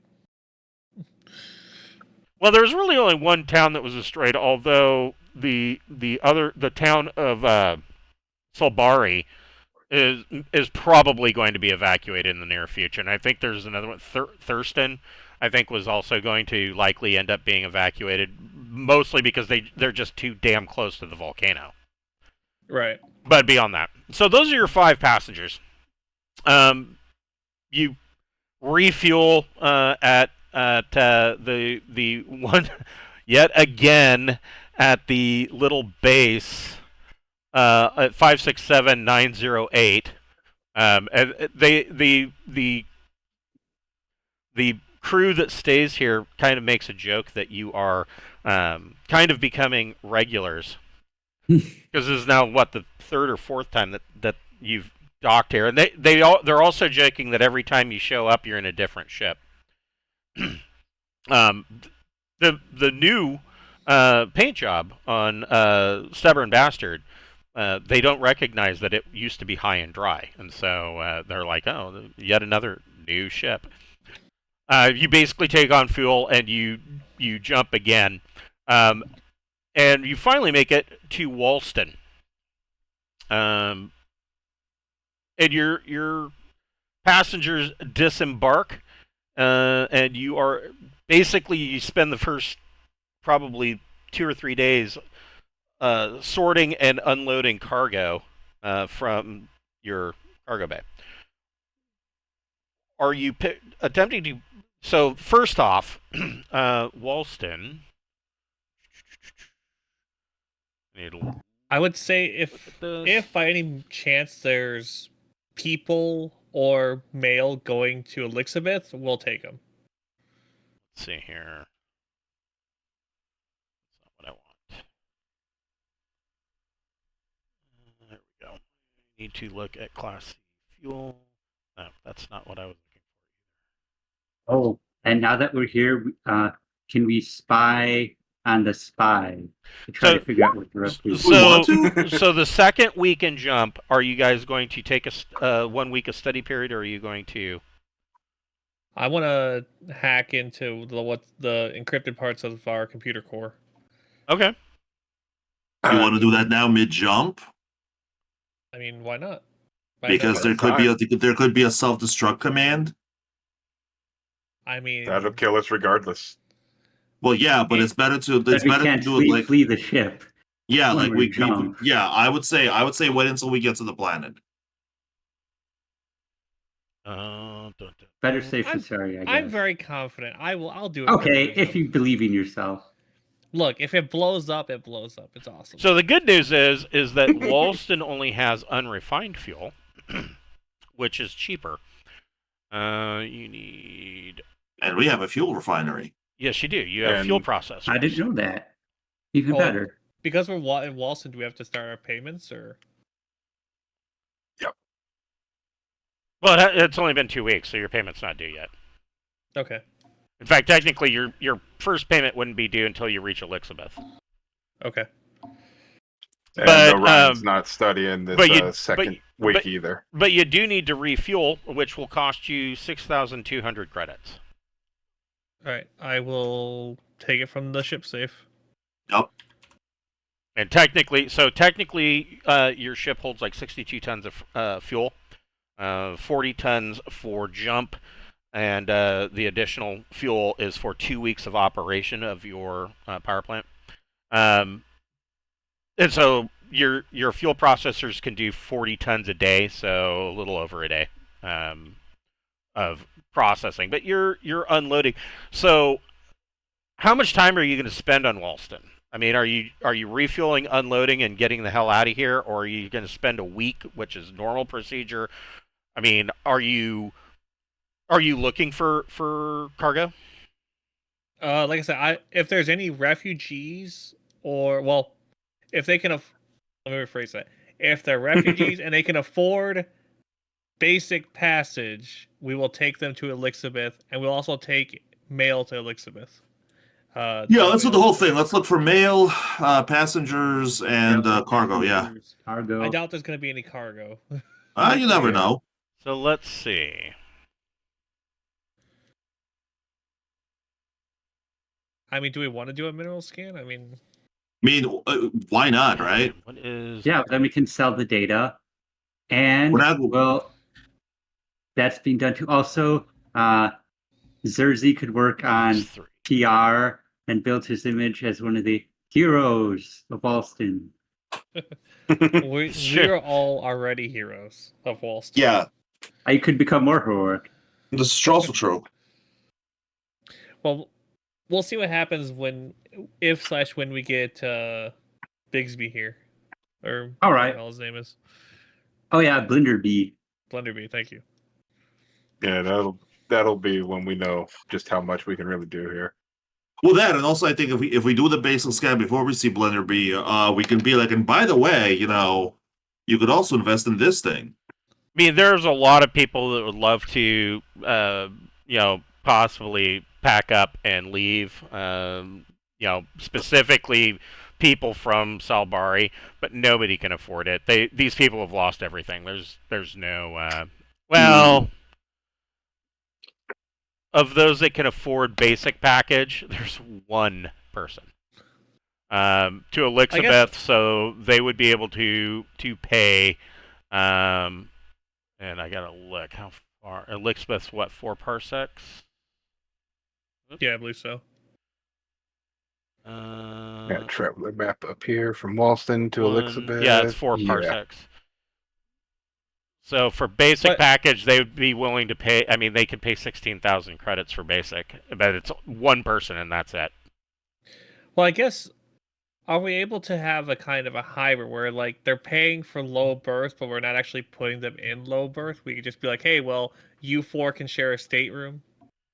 Well, there's really only one town that was destroyed, although the town of Solbari is probably going to be evacuated in the near future, and I think there's another one, Thurston, I think, was also going to likely end up being evacuated, mostly because they're just too damn close to the volcano. Right. But beyond that, so those are your 5 passengers. You refuel at the one yet again at the little base at 567908. And the crew that stays here kind of makes a joke that you are kind of becoming regulars. Because this is now the 3rd or 4th time that you've docked here, and they're also joking that every time you show up, you're in a different ship. The new paint job on Stubborn Bastard, they don't recognize that it used to be high and dry, and so they're like, oh, yet another new ship. You basically take on fuel and you jump again. And you finally make it to Walston. And your passengers disembark, and you spend the first probably 2 or 3 days sorting and unloading cargo from your cargo bay. Are you attempting to? So first off, Walston. I would say if by any chance there's people or mail going to Elizabeth, we'll take them. Let's see here. That's not what I want. There we go. Need to look at Class fuel. No, that's not what I was looking Oh, and now that we're here, can we spy on the spy to try So- to figure out what the rest for. is? We want So, to? so the second week in jump, are you guys going to take a 1 week of study period, or are you going to? I want to hack into the encrypted parts of our computer core. Okay. You want to do that now mid jump? I mean, why not? Because there could be a self destruct command. I mean, That'll kill us regardless. Well, yeah, but it's better to But we can't do it like flee the ship. yeah, when like we jump. yeah. I would say wait until we get to the planet. Better safe than I'm- sorry, I guess. I'm very confident. I'll do it. Okay, if you believe in yourself. Look, if it blows up, it blows up. It's awesome. So the good news is that Walston only has unrefined fuel, which is cheaper. You need. And we have a fuel refinery. Yes, you do. You have And fuel processors. I didn't know that. Even Oh, better. Because we're in Walston, do we have to start our payments or? Well, it's only been 2 weeks, so your payment's not due yet. Okay. In fact, technically, your first payment wouldn't be due until you reach Elizabeth. Okay. And But, Orion's not studying this but you- second but- week but- either. But you do need to refuel, which will cost you 6,200 credits. All right. I will take it from the ship safe. Yep. And technically, your ship holds like 62 tons of fuel, 40 tons for jump, and the additional fuel is for 2 weeks of operation of your power plant. And so your fuel processors can do 40 tons a day, so a little over a day of processing. But you're unloading. So how much time are you going to spend on Walston? I mean, are you refueling, unloading, and getting the hell out of here, or are you going to spend a week, which is normal procedure? I mean, are you looking for cargo? Like I said, if there's any refugees if they can, let me rephrase that. If they're refugees and they can afford basic passage, we will take them to Elizabeth, and we'll also take mail to Elizabeth. Yeah, let's do the whole thing. Let's look for mail, passengers, and cargo. Yeah, Cargo. I doubt there's going to be any cargo. you never know. So let's see. I mean, do we want to do a mineral scan? I mean, Why not, right? What is? Yeah, then we can sell the data. And, We're not- well, that's being done too. Also, Zerzy could work on 3. PR and build his image as one of the heroes of Walston. we're all already heroes of Walston. Yeah, I could become more heroic. this is also true. Well, we'll see what happens when we get Bigsby here, or All right. what the hell his name is. Oh yeah, Blenderbee. Blenderbee. Thank you. Yeah, that'll be when we know just how much we can really do here. Well, that, and also I think if we do the basic scan before we see Blender B, we can be like, and by the way, you could also invest in this thing. I mean, there's a lot of people that would love to, possibly pack up and leave. Specifically people from Salbari, but nobody can afford it. These people have lost everything. There's no. Of those that can afford basic package, there's one person. To Elizabeth, so they would be able to pay. And I gotta look how far. Elizabeth's what, 4 parsecs? Yeah, I believe so. Got traveler map up here from Walston to Elizabeth. Yeah, it's 4 parsecs. So for basic package, they would be willing to pay. I mean, they could pay 16,000 credits for basic, but it's one person and that's it. Well, I guess, are we able to have a kind of a hybrid where like they're paying for low berth, but we're not actually putting them in low berth? We could just be like, hey, well, you 4 can share a stateroom.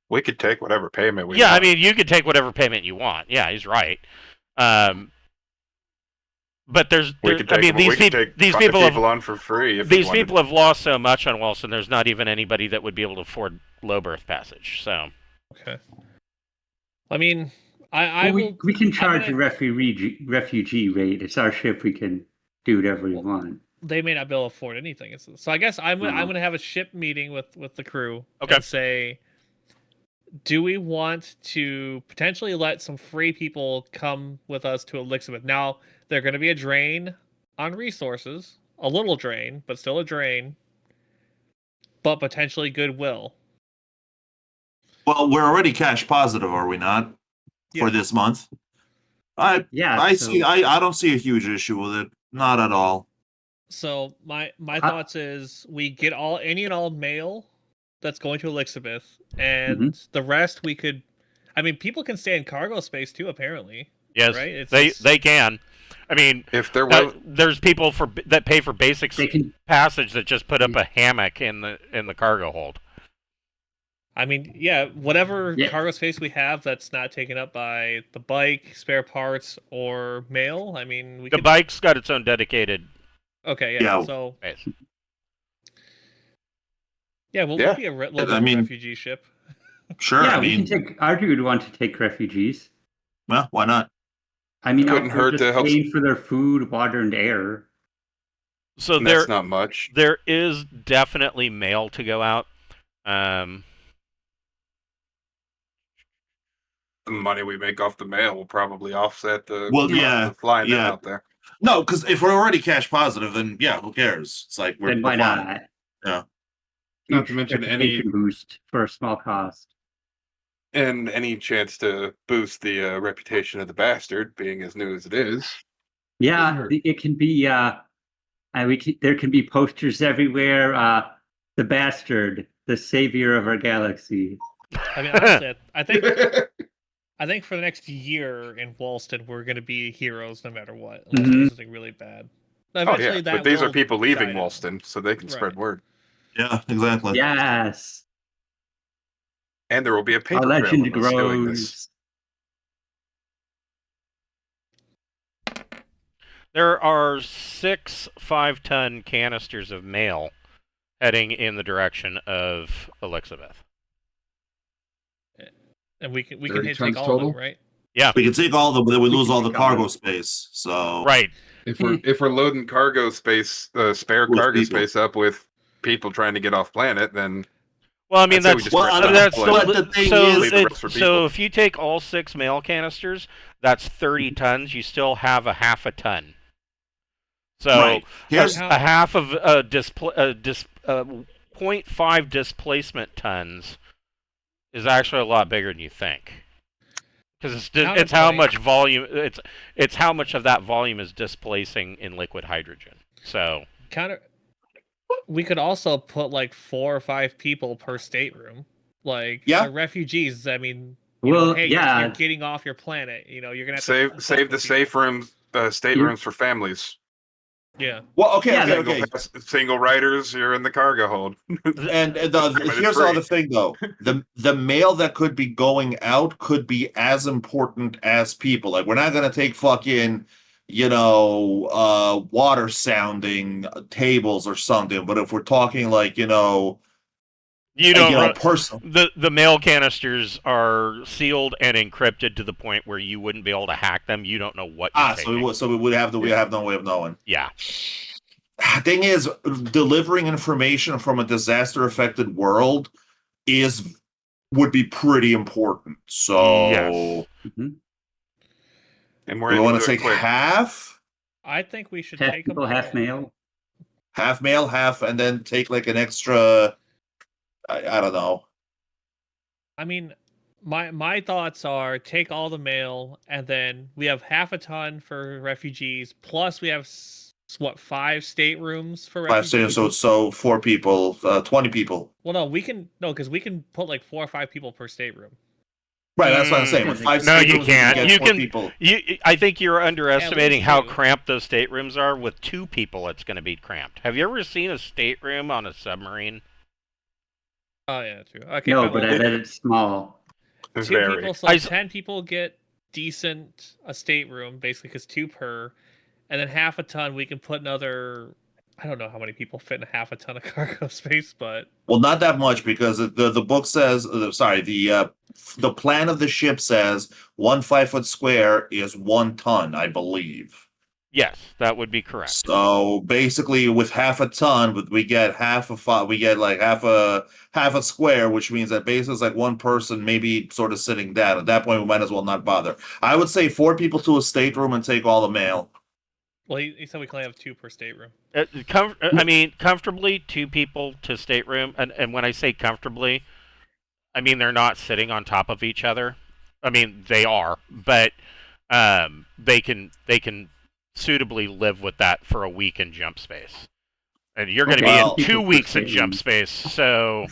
We could take whatever payment we Yeah, want. I mean, you could take whatever payment you want. Yeah, he's right. But We could take, I mean, we could take these 5 people have on for free. If we these wanted. people have lost so much on Walston. There's not even anybody that would be able to afford low berth passage. So Okay. I mean, I Well, will. we can charge gonna- a refugee rate. It's our ship. We can do whatever we want. They may not be able to afford anything. So I guess I'm gonna have a ship meeting with the crew Okay. and say, do we want to potentially let some free people come with us to Elizabeth? Now they're going to be a drain on resources, a little drain, but still a drain, but potentially goodwill. Well, we're already cash positive, are we not? Yeah. For this month. I don't see a huge issue with it. Not at all. So my thoughts is we get any and all mail that's going to Elizabeth, and the rest we could. I mean, people can stay in cargo space too. Apparently, yes, right? They can. I mean, If there was, there's people that pay for basic They can. passage that just put up a hammock in the cargo hold. I mean, yeah, whatever Yeah. cargo space we have that's not taken up by the bike, spare parts, or mail. I mean, we The could. bike's got its own dedicated Okay, yeah. Yeah. So space. yeah, we'll Yeah. be a little I bit mean- refugee ship. Sure. Yeah, I we mean, can take. Argue would want to take refugees. well, why not? I mean, Couldn't they're hurt just to help- paying for their food, water, and air. So that's not much. there is definitely mail to go out. The money we make off the mail will probably offset the Well, cost yeah, of flying them yeah. out there. No, because if we're already cash positive, then yeah, who cares? It's like we're Then why fine. not? Yeah. Not to Huge mention reputation boost for a small cost. And any chance to boost the reputation of the bastard, being as new as it is. Yeah, Sure. it can be. There can be posters everywhere. The bastard, the savior of our galaxy. I mean, honestly, I think for the next year in Walston, we're going to be heroes no matter what, unless Mhm. there's something really bad. Oh Eventually, yeah, that but these are will people leaving die down. Walston, so they can spread Right. word. Yeah, exactly. Yes, And there will be a our paper trail legend of us doing this. grows. There are 6 5-ton canisters of mail heading in the direction of Elizabeth. And we can 30 hit tons take all of them, total? right? We can take all the, then we lose can all the take all cargo of space. So Right. If we're loading cargo space, spare With cargo people. space up with people trying to get off planet, then Well, I mean I'd say we that's just Well, spread I it mean, out. that's Like, but the thing so is- Leave the rest for so people. if you take all 6 mail canisters, that's 30 tons. You still have a half a ton. So right. Here's How- a half of 0.5 displacement tons is actually a lot bigger than you think. Because it's how Counterpoint. much volume it's how much of that volume is displacing in liquid hydrogen. So We could also put like 4 or 5 people per stateroom. Like Yeah. the refugees. I mean, Well, hey, yeah. you're getting off your planet. You're gonna have save to save the safe rooms, staterooms for families. Yeah. well, okay, Yeah, okay. Single riders, you're in the cargo hold. And It's here's the free. other thing, though: the mail that could be going out could be as important as people. Like, we're not gonna take fucking, water sounding tables or something. But if we're talking like, you don't personal. the mail canisters are sealed and encrypted to the point where you wouldn't be able to hack them. You don't know what you're So taking. we would have we have no way of knowing. Yeah. Thing is, delivering information from a disaster affected world would be pretty important. So Yes. And do we're we able want to to do it take quick. half I think we should Half take them people, half mail. mail, half, and then take like an extra. I don't know. I mean, my thoughts are take all the mail, and then we have half a ton for refugees. Plus, we have 5 staterooms for 5 refugees. stations, so 4 people, 20 people. Well, no, because we can put like 4 or 5 people per stateroom. Right, that's what I'm saying. With 5 No, you staterooms, can't. get You 4 can- people. I think you're underestimating how 2. cramped those staterooms are. With 2 people, it's going to be cramped. Have you ever seen a stateroom on a submarine? Oh yeah, true. Okay, No, fine, but well, I bet it's small. 2 Very. people, so I- 10 people get a stateroom, basically, because 2 per. and then half a ton we can put another. I don't know how many people fit in half a ton of cargo space, but Well, not that much because the book says, the plan of the ship says 1 5-foot square is 1 ton, I believe. Yes, that would be correct. So basically, with half a ton, we get we get like half a square, which means that basically it's like one person maybe sort of sitting down. At that point, we might as well not bother. I would say 4 people to a stateroom and take all the mail. well, he said we can only have 2 per stateroom. I mean, comfortably 2 people to stateroom, and when I say comfortably, I mean they're not sitting on top of each other. I mean they are, but they can suitably live with that for a week in jump space, and you're going to Well, be in 2 weeks in jump space. So,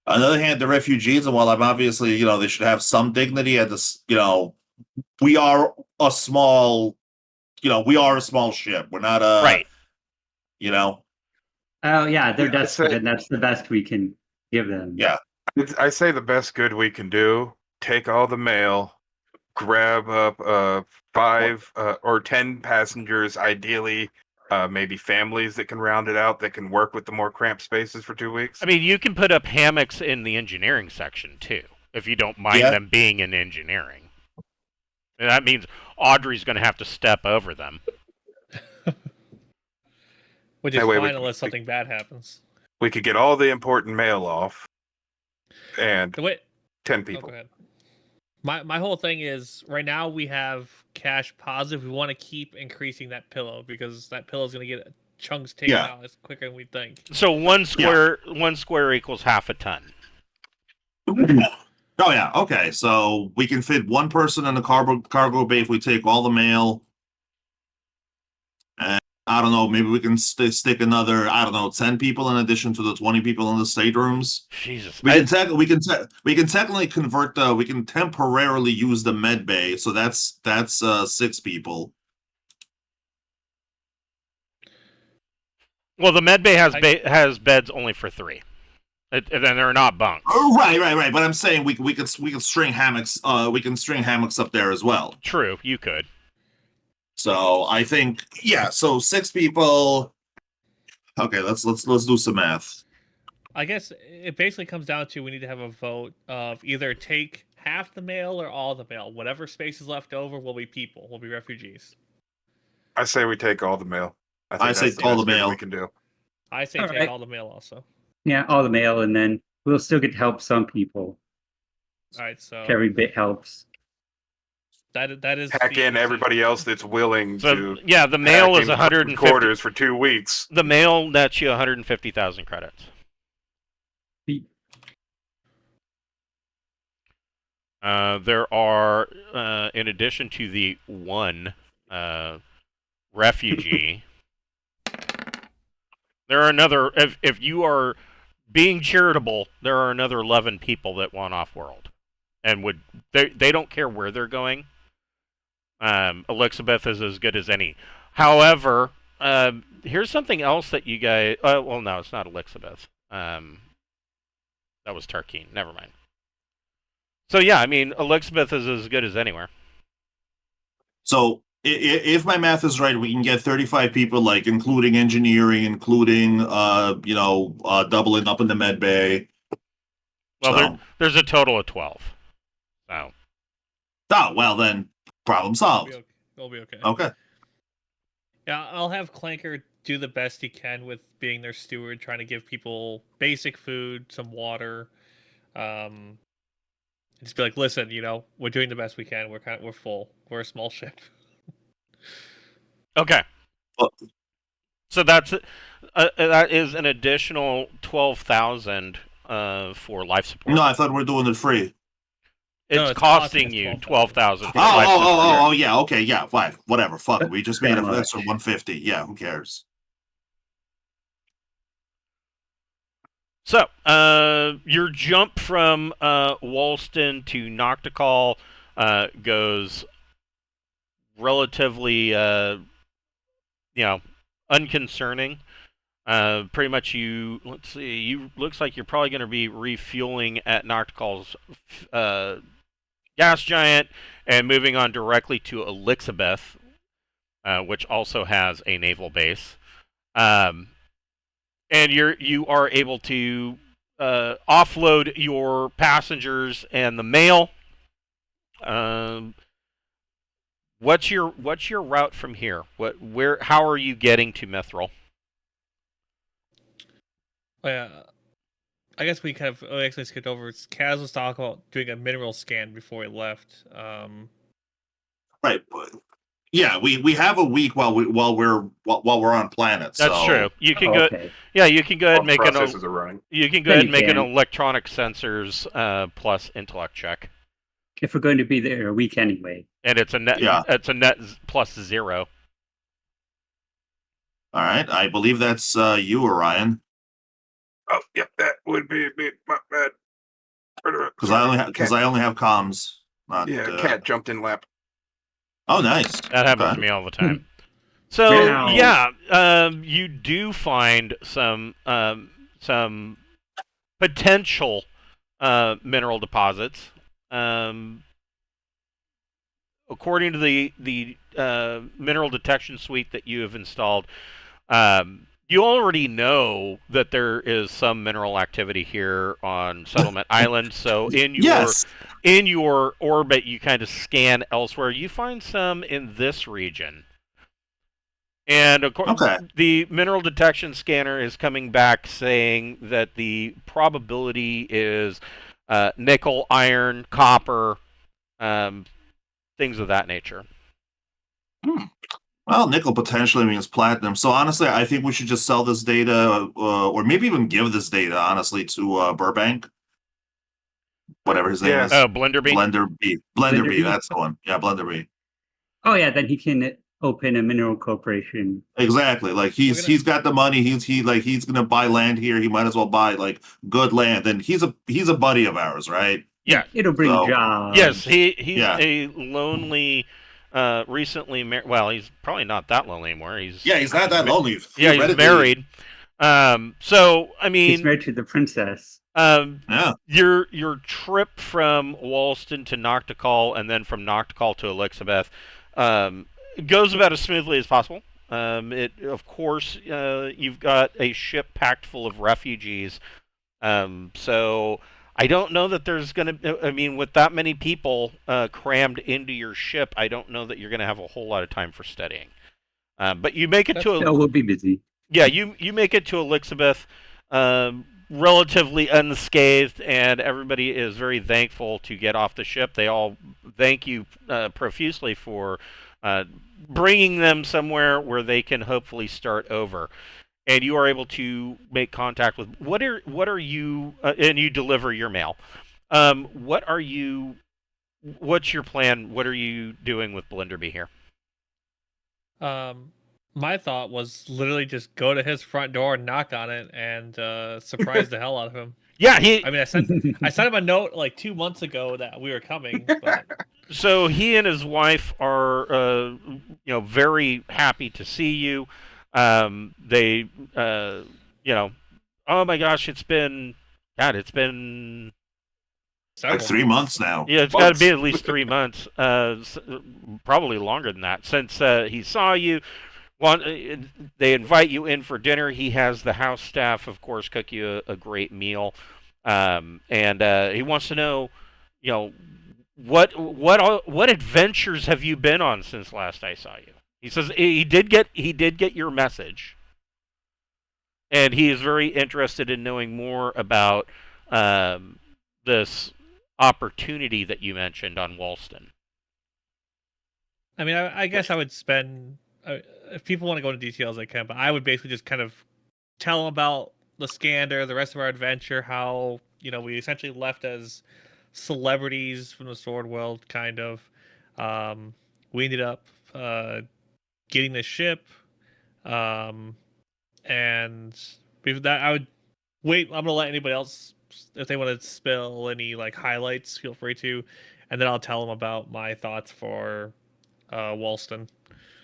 on the other hand, the refugees, and while I'm obviously, they should have some dignity at this, we are a small, ship. We're not a right. Oh yeah, they're Yeah, I'd desperate, say- and that's the best we can give them. Yeah. I say the best good we can do: take all the mail, grab up 5 or 10 passengers, ideally, maybe families that can round it out, that can work with the more cramped spaces for 2 weeks. I mean, you can put up hammocks in the engineering section too, if you don't mind Yeah. them being in engineering. And that means Audrey's going to have to step over them. Which is That way fine we- unless something bad happens. We could get all the important mail off, and The way 10 Oh, people. go ahead. My whole thing is right now we have cash positive. We want to keep increasing that pillow because that pillow is going to get chunks taken Yeah. out as quicker than we think. So one square equals half a ton. Oh yeah, okay. So we can fit 1 person in the cargo bay if we take all the mail. And I don't know, maybe we can stick another, 10 people in addition to the 20 people in the staterooms. Jesus. We can technically convert we can temporarily use the med bay, so that's 6 people. Well, the med bay has beds only for 3. And they're not bunks. Oh, right. But I'm saying we can string hammocks. We can string hammocks up there as well. True, you could. So I think, yeah. So 6 people. Okay, let's do some math. I guess it basically comes down to we need to have a vote of either take half the mail or all the mail. Whatever space is left over will be people, will be refugees. I say we take all the mail. I say that's all the best good mail. we can do. I say All take right. all the mail also. Yeah, all the mail, and then we'll still get to help some people. All right, so Every bit helps. that is Pack the in everybody else that's willing So to. yeah, the mail pack is in 150. quarters for 2 weeks. The mail nets you 150,000 credits. There are, in addition to the 1 refugee, there are another. If you are being charitable, there are another 11 people that want off world, and they don't care where they're going. Elizabeth is as good as any. However, here's something else that you guys. Well, no, it's not Elizabeth. That was Tarkeen. Never mind. So yeah, I mean, Elizabeth is as good as anywhere. So if my math is right, we can get 35 people, like including engineering, including doubling up in the med bay. Well, So- there's a total of 12. So Oh well, then problem solved. It'll be okay. Okay. Yeah, I'll have Clanker do the best he can with being their steward, trying to give people basic food, some water. Just be like, listen, we're doing the best we can. We're full. We're a small ship. okay. Well- So that is an additional 12,000 for life support. No, I thought we were doing it free. It's it's costing costing us you 12,000. 12,000 for life support. Oh, yeah, okay, yeah, fine, whatever, fuck it. We just made an Alright. extra 150. Yeah, who cares? So, your jump from Walston to Noctical goes relatively, unconcerning. Pretty much, looks like you're probably going to be refueling at Noctical's gas giant and moving on directly to Elizabeth, which also has a naval base. And you are able to offload your passengers and the mail. What's your route from here? How are you getting to Mithril? Yeah, I guess we kind of actually skipped over. Kaz was talking about doing a mineral scan before we left. Right. But yeah, we have a week while we're on planet. That's so, true. You can Oh, go. okay. Yeah, you can go ahead All and make processes are running. You can go Then ahead and you make an can. electronic sensors plus intellect check, If we're going to be there a week anyway. and it's a net. Yeah. It's a net plus 0. All right. I believe that's you, Orion. Oh, yep, that would be my bad. Because I only have comms. Not, cat jumped in lap. Oh, nice. That happens Okay. to me all the time. So Wow. yeah, you do find some potential mineral deposits. According to the mineral detection suite that you have installed, you already know that there is some mineral activity here on Settlement Island. So in your orbit, you kind of scan elsewhere. You find some in this region. And of course, the mineral detection scanner is coming back saying that the probability is nickel, iron, copper, things of that nature. Well, nickel potentially means platinum. So honestly, I think we should just sell this data, or maybe even give this data, honestly, to Burbank. Whatever his name is. Oh, Blenderby? Blenderby, that's the one. Yeah, Blenderby. Oh yeah, then he can open a mineral corporation. Exactly. Like he's got the money. He's gonna buy land here. He might as well buy like good land. And he's a buddy of ours, right? Yeah. It'll bring jobs. Yes, he's a lonely, recently married. Well, he's probably not that lonely anymore. He's not that lonely. Yeah, he's married. So I mean, he's married to the princess. Yeah. Your trip from Walston to Noctical and then from Noctical to Elizabeth goes about as smoothly as possible. Of course, you've got a ship packed full of refugees. So I don't know that there's going to. I mean, with that many people crammed into your ship, I don't know that you're going to have a whole lot of time for studying. But you make it to. We'll be busy. Yeah, you make it to Elizabeth relatively unscathed, and everybody is very thankful to get off the ship. They all thank you profusely for bringing them somewhere where they can hopefully start over. And you are able to make contact with what are you and you deliver your mail. What's your plan? What are you doing with Blenderby here? My thought was literally just go to his front door and knock on it and surprise the hell out of him. Yeah, I mean, I sent him a note like 2 months ago that we were coming. But... So he and his wife are, very happy to see you. They, oh my gosh, it's been like 3 months now. Yeah, it's got to be at least 3 months, probably longer than that, since he saw you. They invite you in for dinner. He has the house staff, of course, cook you a great meal, and he wants to know, what adventures have you been on since last I saw you? He says he did get your message, and he is very interested in knowing more about this opportunity that you mentioned on Walston. I mean, I guess I would spend. If people want to go into details, I can, but I would basically just kind of tell them about the scanner, the rest of our adventure, how we essentially left as celebrities from the sword world, kind of. We ended up getting the ship, and before that, I would wait. I'm gonna let anybody else, if they want to spill any like highlights, feel free to, and then I'll tell them about my thoughts for Walston.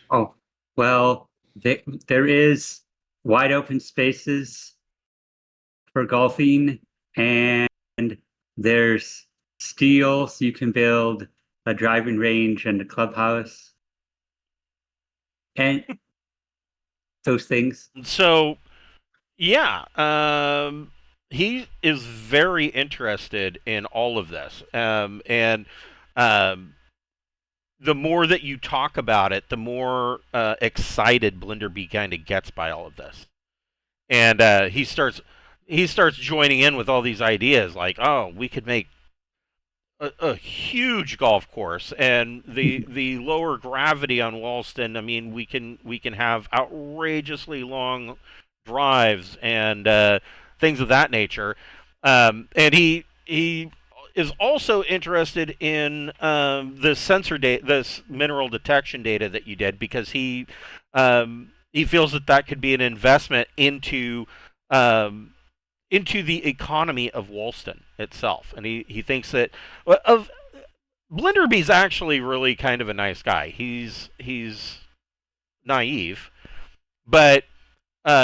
Oh, well, there is wide open spaces for golfing, and there's steel, so you can build a driving range and a clubhouse. and those things. So, yeah, he is very interested in all of this, and um, the more that you talk about it, the more excited Blenderby kind of gets by all of this, and he starts joining in with all these ideas, like, oh, we could make a huge golf course, and the lower gravity on Walston. I mean, we can have outrageously long drives and things of that nature. And he is also interested in the sensor data, this mineral detection data that you did, because he feels that could be an investment into the economy of Walston itself, and he thinks that of Blenderby's actually really kind of a nice guy. He's naive, but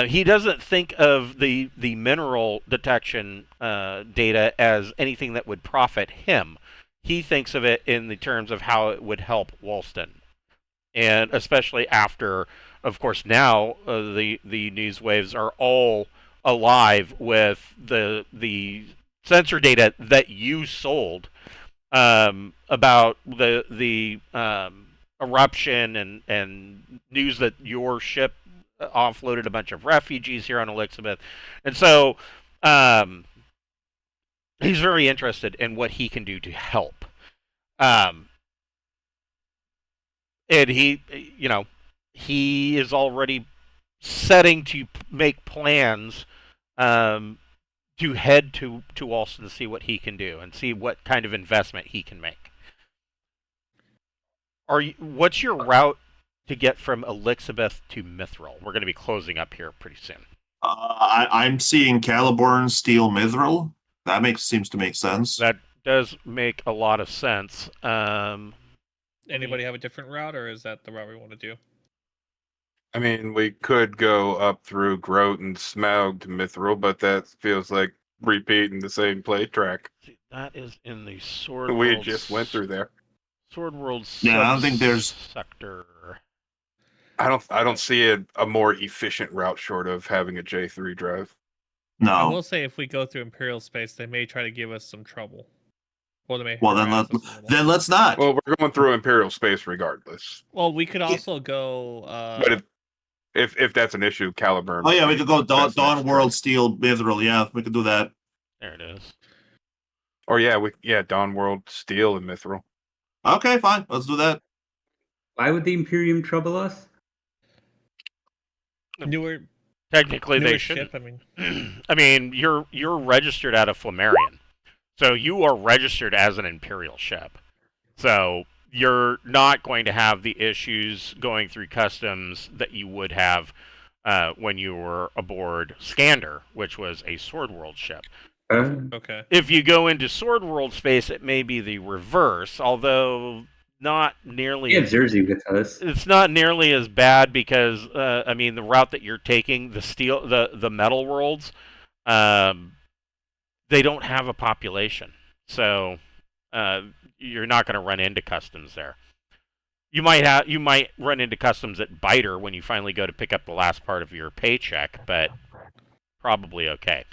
he doesn't think of the mineral detection data as anything that would profit him. He thinks of it in the terms of how it would help Walston, and especially after, of course, now the news waves are all alive with the sensor data that you sold about the eruption, and news that your ship offloaded a bunch of refugees here on Elizabeth. And so he's very interested in what he can do to help. And he is already setting to make plans to head to Walston to see what he can do and see what kind of investment he can make. What's your route to get from Elizabeth to Mithril? We're going to be closing up here pretty soon. I'm seeing Caliburn, Steel, Mithril. That seems to make sense. That does make a lot of sense. Anybody have a different route, or is that the route we want to do? I mean, we could go up through Grote and Smaug to Mithril, but that feels like repeating the same play track. See, that is in the Sword We World just went through there. Sword World Yeah, I don't think there's sector. I don't see a more efficient route short of having a J3 drive. I no. will say, if we go through Imperial space, they may try to give us some trouble. Or they may Well, then harass us a little. then let's not. Well, we're going through Imperial space regardless. Well, we could also go. But if that's an issue, Caliburn. Oh yeah, we could go That's Dawn next World, turn. Steel, Mithril. Yeah, we could do that. There it is. Or Dawn World, Steel, and Mithril. Okay, fine. Let's do that. Why would the Imperium trouble us? newer Technically, newer they should. ship. I mean, I mean, you're registered out of Flammarion, so you are registered as an Imperial ship. So you're not going to have the issues going through customs that you would have when you were aboard Skander, which was a Sword World ship. okay. If you go into Sword World space, it may be the reverse, although not nearly. We have Jersey with us. It's not nearly as bad because I mean, the route that you're taking, the metal worlds, they don't have a population, so you're not going to run into customs there. You might run into customs at Biter when you finally go to pick up the last part of your paycheck, but probably okay.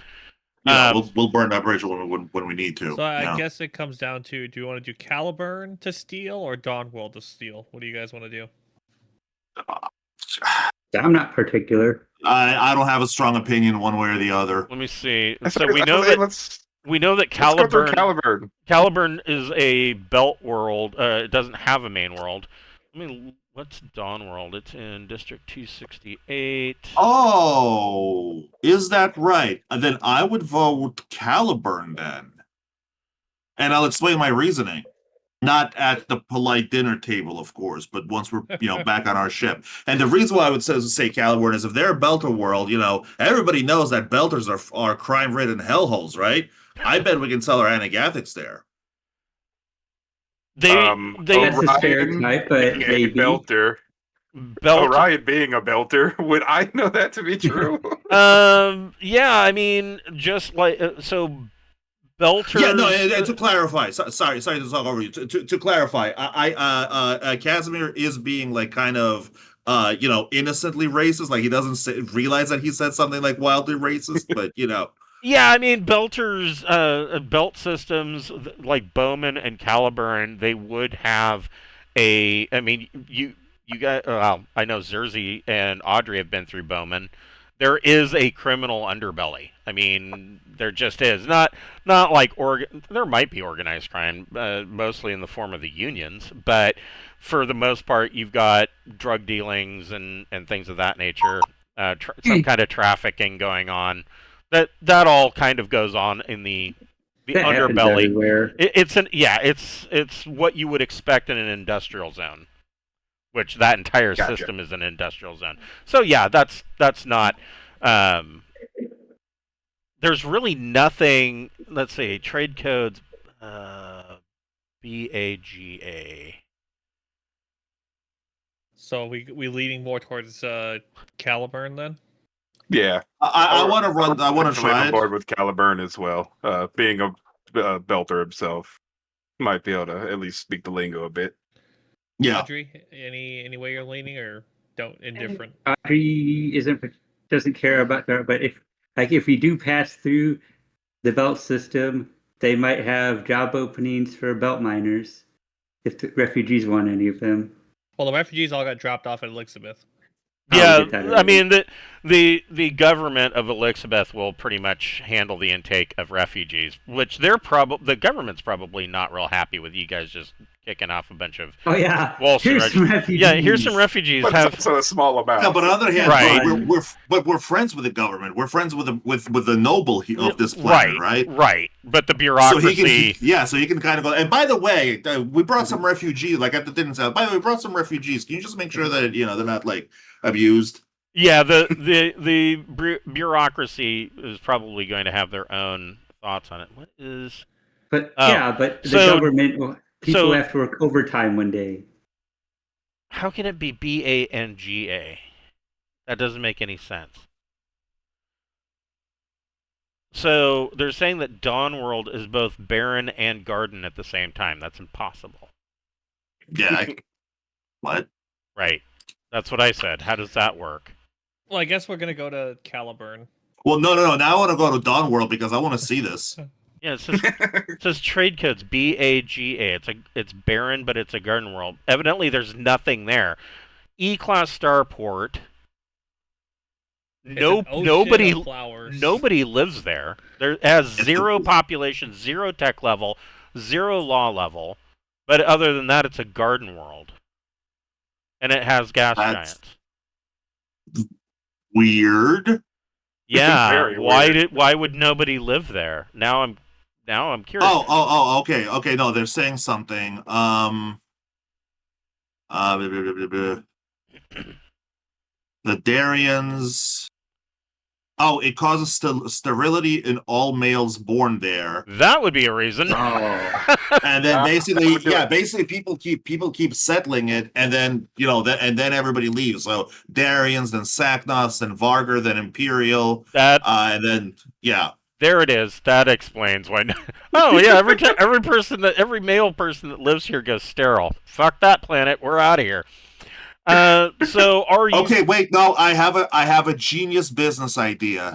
Yeah, we'll burn that bridge when we need to. So I yeah. guess it comes down to: do you want to do Caliburn to steal or Dawn World to steal? What do you guys want to do? I'm not particular. I don't have a strong opinion one way or the other. Let me see. I So say- we I know say that let's Caliburn. go through Caliburn. Caliburn is a belt world. It doesn't have a main world. I mean, what's Dawn World? It's in District 268. Oh, is that right? Then I would vote Caliburn then. And I'll explain my reasoning. Not at the polite dinner table, of course, but once we're back on our ship. And the reason why I would say Caliburn is if they're a Belter world, everybody knows that Belters are crime-ridden hellholes, right? I bet we can sell our Anagathics there. They That's a stereotype, but being a maybe. Belter. belt. Orion being a Belter. Would I know that to be true? Yeah, I mean, just like so. Belters. Yeah, no. And to clarify, sorry to talk over you. To clarify, Casimir is being like kind of innocently racist. Like he doesn't realize that he said something like wildly racist, but Yeah, I mean, Belter's belt systems like Bowman and Caliburn, they would have a. I mean, you got. Well, I know Zersey and Audrey have been through Bowman. There is a criminal underbelly. I mean, there just is. Not like there might be organized crime, mostly in the form of the unions, but for the most part, you've got drug dealings and things of that nature. Some kind of trafficking going on that all kind of goes on in the That happens underbelly. everywhere. It's what you would expect in an industrial zone, which that entire Gotcha. system is an industrial zone. So yeah, that's not. There's really nothing. Let's see, trade codes, BAGA. So we leaning more towards Caliburn then. Yeah, I want to run. I want to definitely try on it. board with Caliburn as well. Being a belter himself, might be able to at least speak the lingo a bit. Yeah. Audrey, any way you're leaning or don't indifferent? Audrey doesn't care about that, but if we do pass through the belt system, they might have job openings for belt miners if the refugees want any of them. Well, the refugees all got dropped off at Elizabeth. Yeah, we did that I already. mean the government of Elizabeth will pretty much handle the intake of refugees, which the government's probably not real happy with you guys just kicking off a bunch of Oh yeah, Walston here's some refugees. Yeah, here's some refugees. But it's also a small amount. Yeah, but on the other hand, Right. we're friends with the government. We're friends with the noble of this planet, right? Right. But the So bureaucracy. so he can kind of go. And by the way, we brought some refugees. Like I didn't say. By the way, we brought some refugees. Can you just make sure that they're not like abused? Yeah, the bureaucracy is probably going to have their own thoughts on it. What is? But Oh. but the So- government people so- have to work overtime one day. How can it be BANGA? That doesn't make any sense. So they're saying that Dawn World is both barren and garden at the same time. That's impossible. Yeah. What? Right. That's what I said. How does that work? Well, I guess we're gonna go to Caliburn. Well, no. Now I want to go to Dawn World because I want to see this. Yeah, it says trade codes BAGA. It's barren, but it's a garden world. Evidently, there's nothing there. E-class starport. It's an ocean Nobody of flowers. Nobody lives there. There has zero population, zero tech level, zero law level. But other than that, it's a garden world, and it has gas That's giants. weird. Yeah. Very Why weird. why would nobody live there? Now I'm curious. Okay. No, they're saying something. Blah, blah, blah, blah, blah. The Darians. Oh, it causes sterility in all males born there. That would be a reason. Oh, And then That would do it. basically people keep settling it, and then and then everybody leaves. So Darians, then Saknoths, then Vargar, then Imperial, That and then there it is. That explains why. Oh yeah, every male person that lives here goes sterile. Fuck that planet. We're out of here. So are you? Okay, wait, no, I have a genius business idea.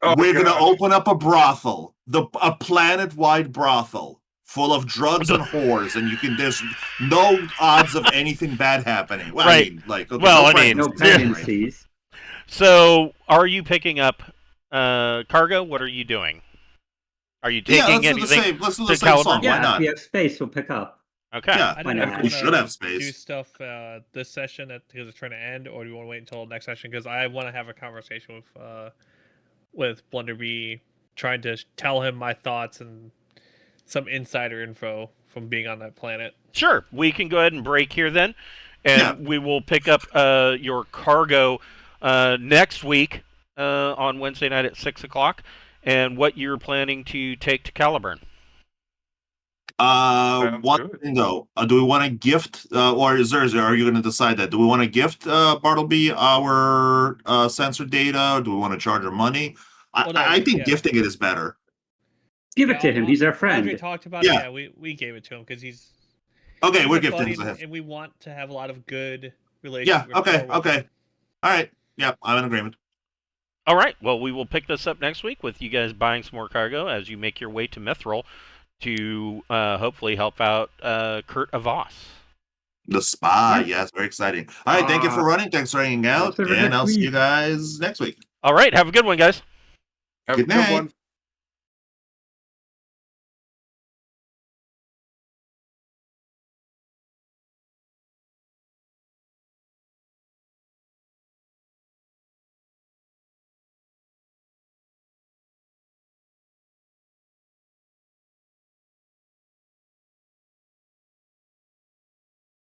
Oh, We're gonna gosh. open up a brothel, a planet-wide brothel full of drugs and whores, and there's no odds of anything bad happening. Well, Right. I mean, like, okay, Well, no I mean, no pregnancies, right? pregnancies. So are you picking up cargo? What are you doing? Are you Yeah, taking let's do the anything? same. Let's do the to same Caliburn? song. Why Yeah, if not? we have space, we'll pick up. Okay. Yeah. I Why don't know not? if We we're should gonna have space. Do stuff this session because it's trying to end, or do you want to wait until next session? Because I want to have a conversation with Blunderby, trying to tell him my thoughts and some insider info from being on that planet. Sure. We can go ahead and break here then, and we will pick up your cargo next week on Wednesday night at 6:00, and what you're planning to take to Caliburn. Sounds One good. thing though, do we want to gift, or Zerzia, are you going to decide that? Do we want to gift Bartleby our sensor data? Or do we want to charge her money? Well, no, I think yeah. gifting it is better. Give it to him. He's our friend. Andre talked about Yeah. it. Yeah, we gave it to him because he's Okay, we're a buddy, gifting it to him. and we want to have a lot of good relation. Yeah. rapport Okay. with. Okay. All right. Yeah, I'm in agreement. All right. Well, we will pick this up next week with you guys buying some more cargo as you make your way to Mithril to hopefully help out Kurt Avos. The spy. Yep. Yes, very exciting. All right. Thank you for running. Thanks for hanging out. Thanks for And next I'll see you week. guys next week. All right. Have a good one, guys. Have Good a good night. one.